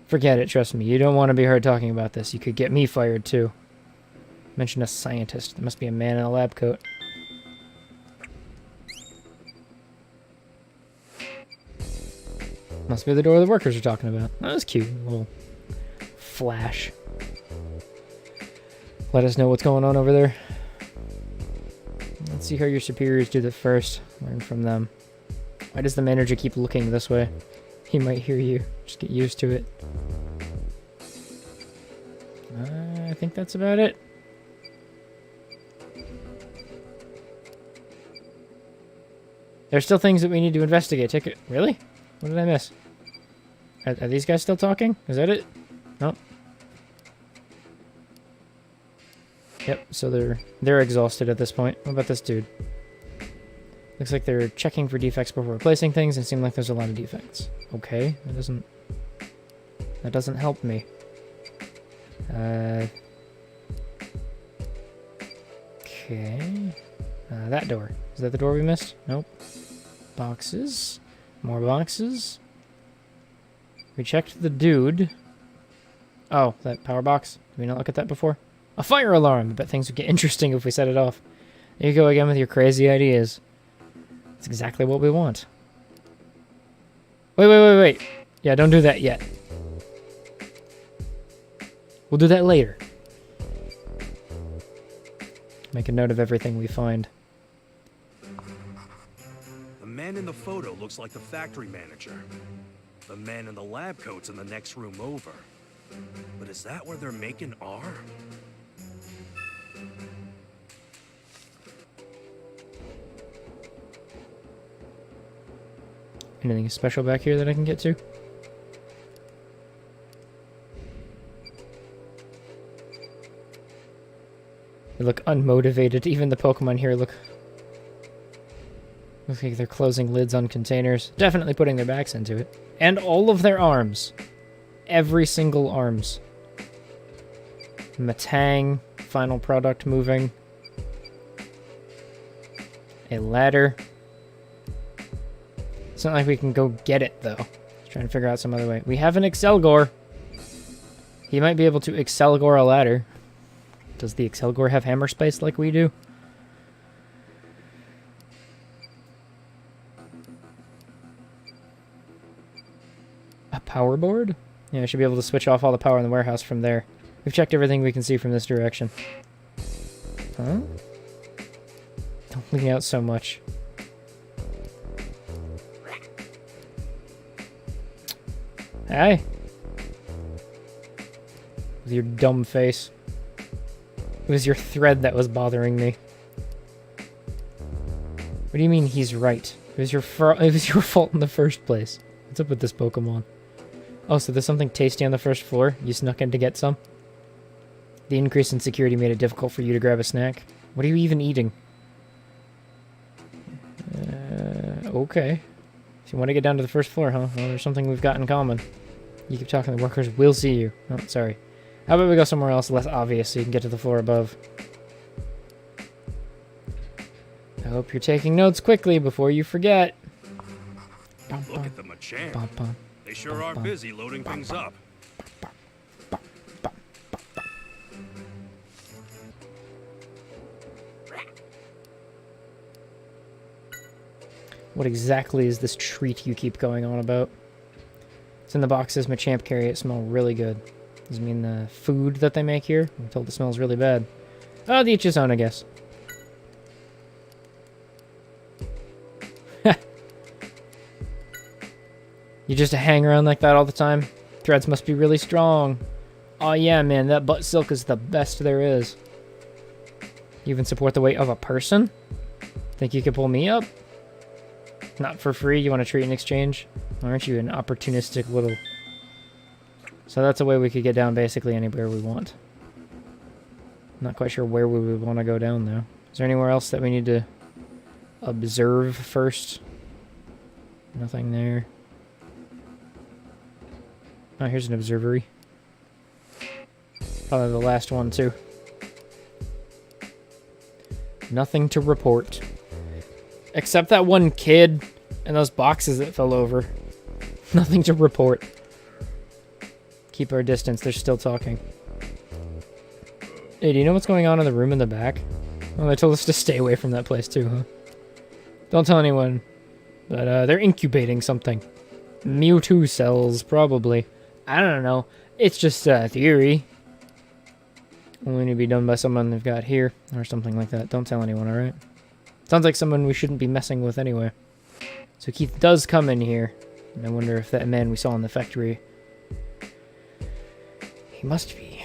Forget it, trust me. You don't want to be heard talking about this. You could get me fired, too. Mention a scientist. There must be a man in a lab coat. Must be the door the workers are talking about. That was cute. A little flash. Let us know what's going on over there. Let's see how your superiors do that first. Learn from them. Why does the manager keep looking this way? He might hear you. Just get used to it. I think that's about it. There's still things that we need to investigate. Take it. Really? What did I miss? Are these guys still talking? Is that it? No. Yep, so they're exhausted at this point. What about this dude? Looks like they're checking for defects before replacing things, and seems like there's a lot of defects. Okay, that doesn't help me. Okay. That door. Is that the door we missed? Nope. Boxes. More boxes. We checked the dude. Oh, that power box. Did we not look at that before? A fire alarm. I bet things would get interesting if we set it off. There you go again with your crazy ideas. That's exactly what we want. Wait. Yeah, don't do that yet. We'll do that later. Make a note of everything we find. The man in the photo looks like the factory manager. The man in the lab coat's in the next room over. But is that where they're making R? Anything special back here that I can get to? They look unmotivated. Even the Pokemon here look like they're closing lids on containers. Definitely putting their backs into it. And all of their arms. Every single arms. Matang, final product moving. A ladder. It's not like we can go get it, though. Just trying to figure out some other way. We have an Excelgor. He might be able to Excelgor a ladder. Does the Excelgor have hammer space like we do? A power board? Yeah, I should be able to switch off all the power in the warehouse from there. We've checked everything we can see from this direction. Huh? Don't lean out so much. Hey. With your dumb face. It was your thread that was bothering me. What do you mean he's right? It was your fault in the first place. What's up with this Pokemon? Oh, so there's something tasty on the first floor? You snuck in to get some? The increase in security made it difficult for you to grab a snack. What are you even eating? Okay. So you want to get down to the first floor, huh? Well, there's something we've got in common. You keep talking, the workers will see you. Oh, sorry. How about we go somewhere else less obvious so you can get to the floor above? I hope you're taking notes quickly before you forget. Look at the Machamp. They sure are busy loading things up. What exactly is this treat you keep going on about? It's in the boxes Machamp carry. It smells really good. Does it mean the food that they make here? I'm told it smells really bad. Oh, to each his own, I guess. You just hang around like that all the time? Threads must be really strong. Oh yeah, man, that butt silk is the best there is. You even support the weight of a person? Think you could pull me up? Not for free, you want a treat in exchange? Aren't you an opportunistic little... So that's a way we could get down basically anywhere we want. Not quite sure where we would want to go down, though. Is there anywhere else that we need to observe first? Nothing there. Oh, here's an observatory. Probably the last one, too. Nothing to report. Except that one kid and those boxes that fell over. Nothing to report. Keep our distance, they're still talking. Hey, do you know what's going on in the room in the back? Oh, they told us to stay away from that place too, huh? Don't tell anyone. But, they're incubating something. Mewtwo cells, probably. I don't know. It's just a theory. Only need to be done by someone they've got here, or something like that. Don't tell anyone, alright? Sounds like someone we shouldn't be messing with anyway. So Keith does come in here. And I wonder if that man we saw in the factory... He must be.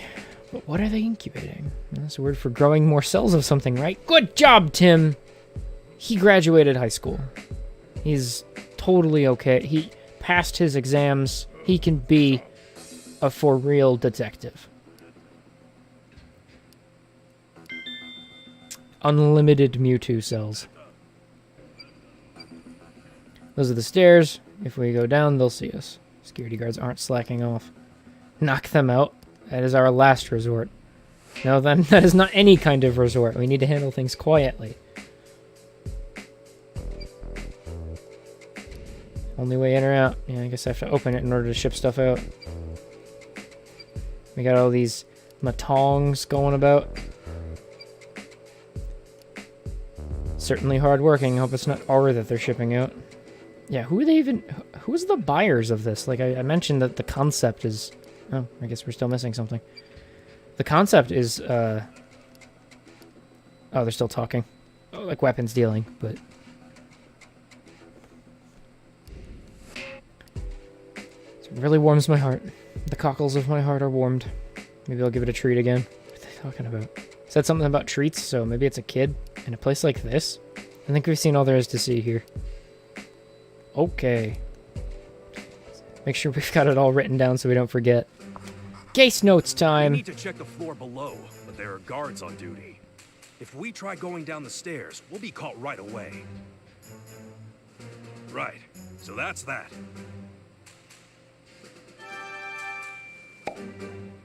But what are they incubating? That's a word for growing more cells of something, right? Good job, Tim! He graduated high school. He's totally okay. He passed his exams. He can be a for-real detective. Unlimited Mewtwo cells. Those are the stairs. If we go down, they'll see us. Security guards aren't slacking off. Knock them out. That is our last resort. No, then that is not any kind of resort. We need to handle things quietly. Only way in or out. Yeah, I guess I have to open it in order to ship stuff out. We got all these My tongs going about. Certainly hard-working. Hope it's not ore that they're shipping out. Yeah, who are they even... Who's the buyers of this? Like, I mentioned that the concept is... Oh, I guess we're still missing something. The concept is, Oh, they're still talking. Oh, like weapons dealing, but... It really warms my heart. The cockles of my heart are warmed. Maybe I'll give it a treat again. What are they talking about? Said something about treats, so maybe it's a kid in a place like this? I think we've seen all there is to see here. Okay. Make sure we've got it all written down so we don't forget. Case notes time! We need to check the floor below, but there are guards on duty. If we try going down the stairs, we'll be caught right away. Right, so that's that.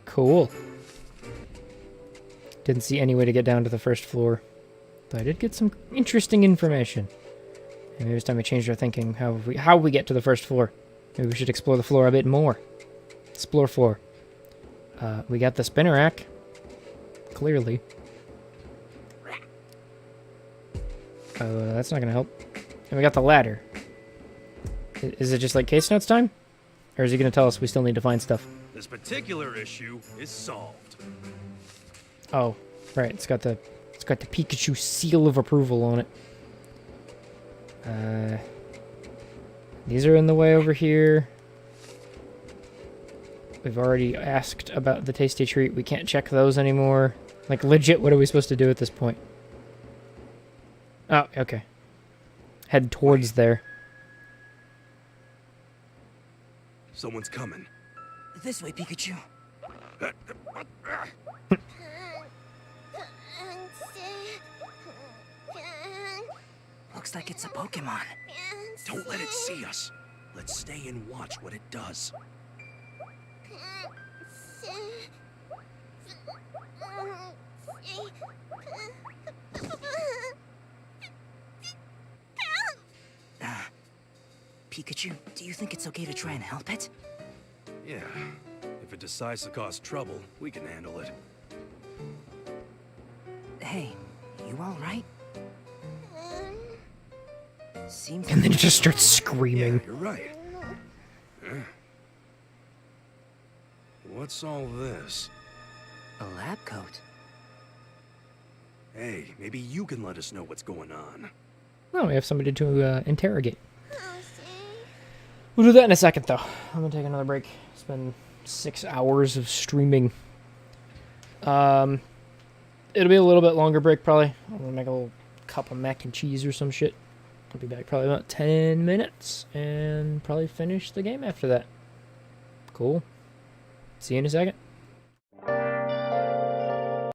Cool. Didn't see any way to get down to the first floor. But I did get some interesting information. And maybe it's time we changed our thinking. How we get to the first floor. Maybe we should explore the floor a bit more. Explore floor. We got the spinner rack. Clearly. That's not gonna help. And we got the ladder. Is it just like case notes time? Or is he gonna tell us we still need to find stuff? This particular issue is solved. Oh, right. It's got the Pikachu seal of approval on it. These are in the way over here. We've already asked about the tasty treat. We can't check those anymore. Like, legit, what are we supposed to do at this point? Oh, okay. Head towards there. Someone's coming. This way, Pikachu. Looks like it's a Pokemon. Don't let it see us. Let's stay and watch what it does. Pikachu, do you think it's okay to try and help it? Yeah. If it decides to cause trouble, we can handle it. Hey, you alright? Seems And then it just starts screaming. Yeah, you're right. What's all this? a lab coat. Hey, maybe you can let us know what's going on. Well, we have somebody to interrogate. We'll do that in a second, though. I'm gonna take another break. It's been 6 hours of streaming. It'll be a little bit longer break, probably. I'm gonna make a little cup of mac and cheese or some shit. I'll be back probably about 10 minutes, and probably finish the game after that. Cool. See you in a second.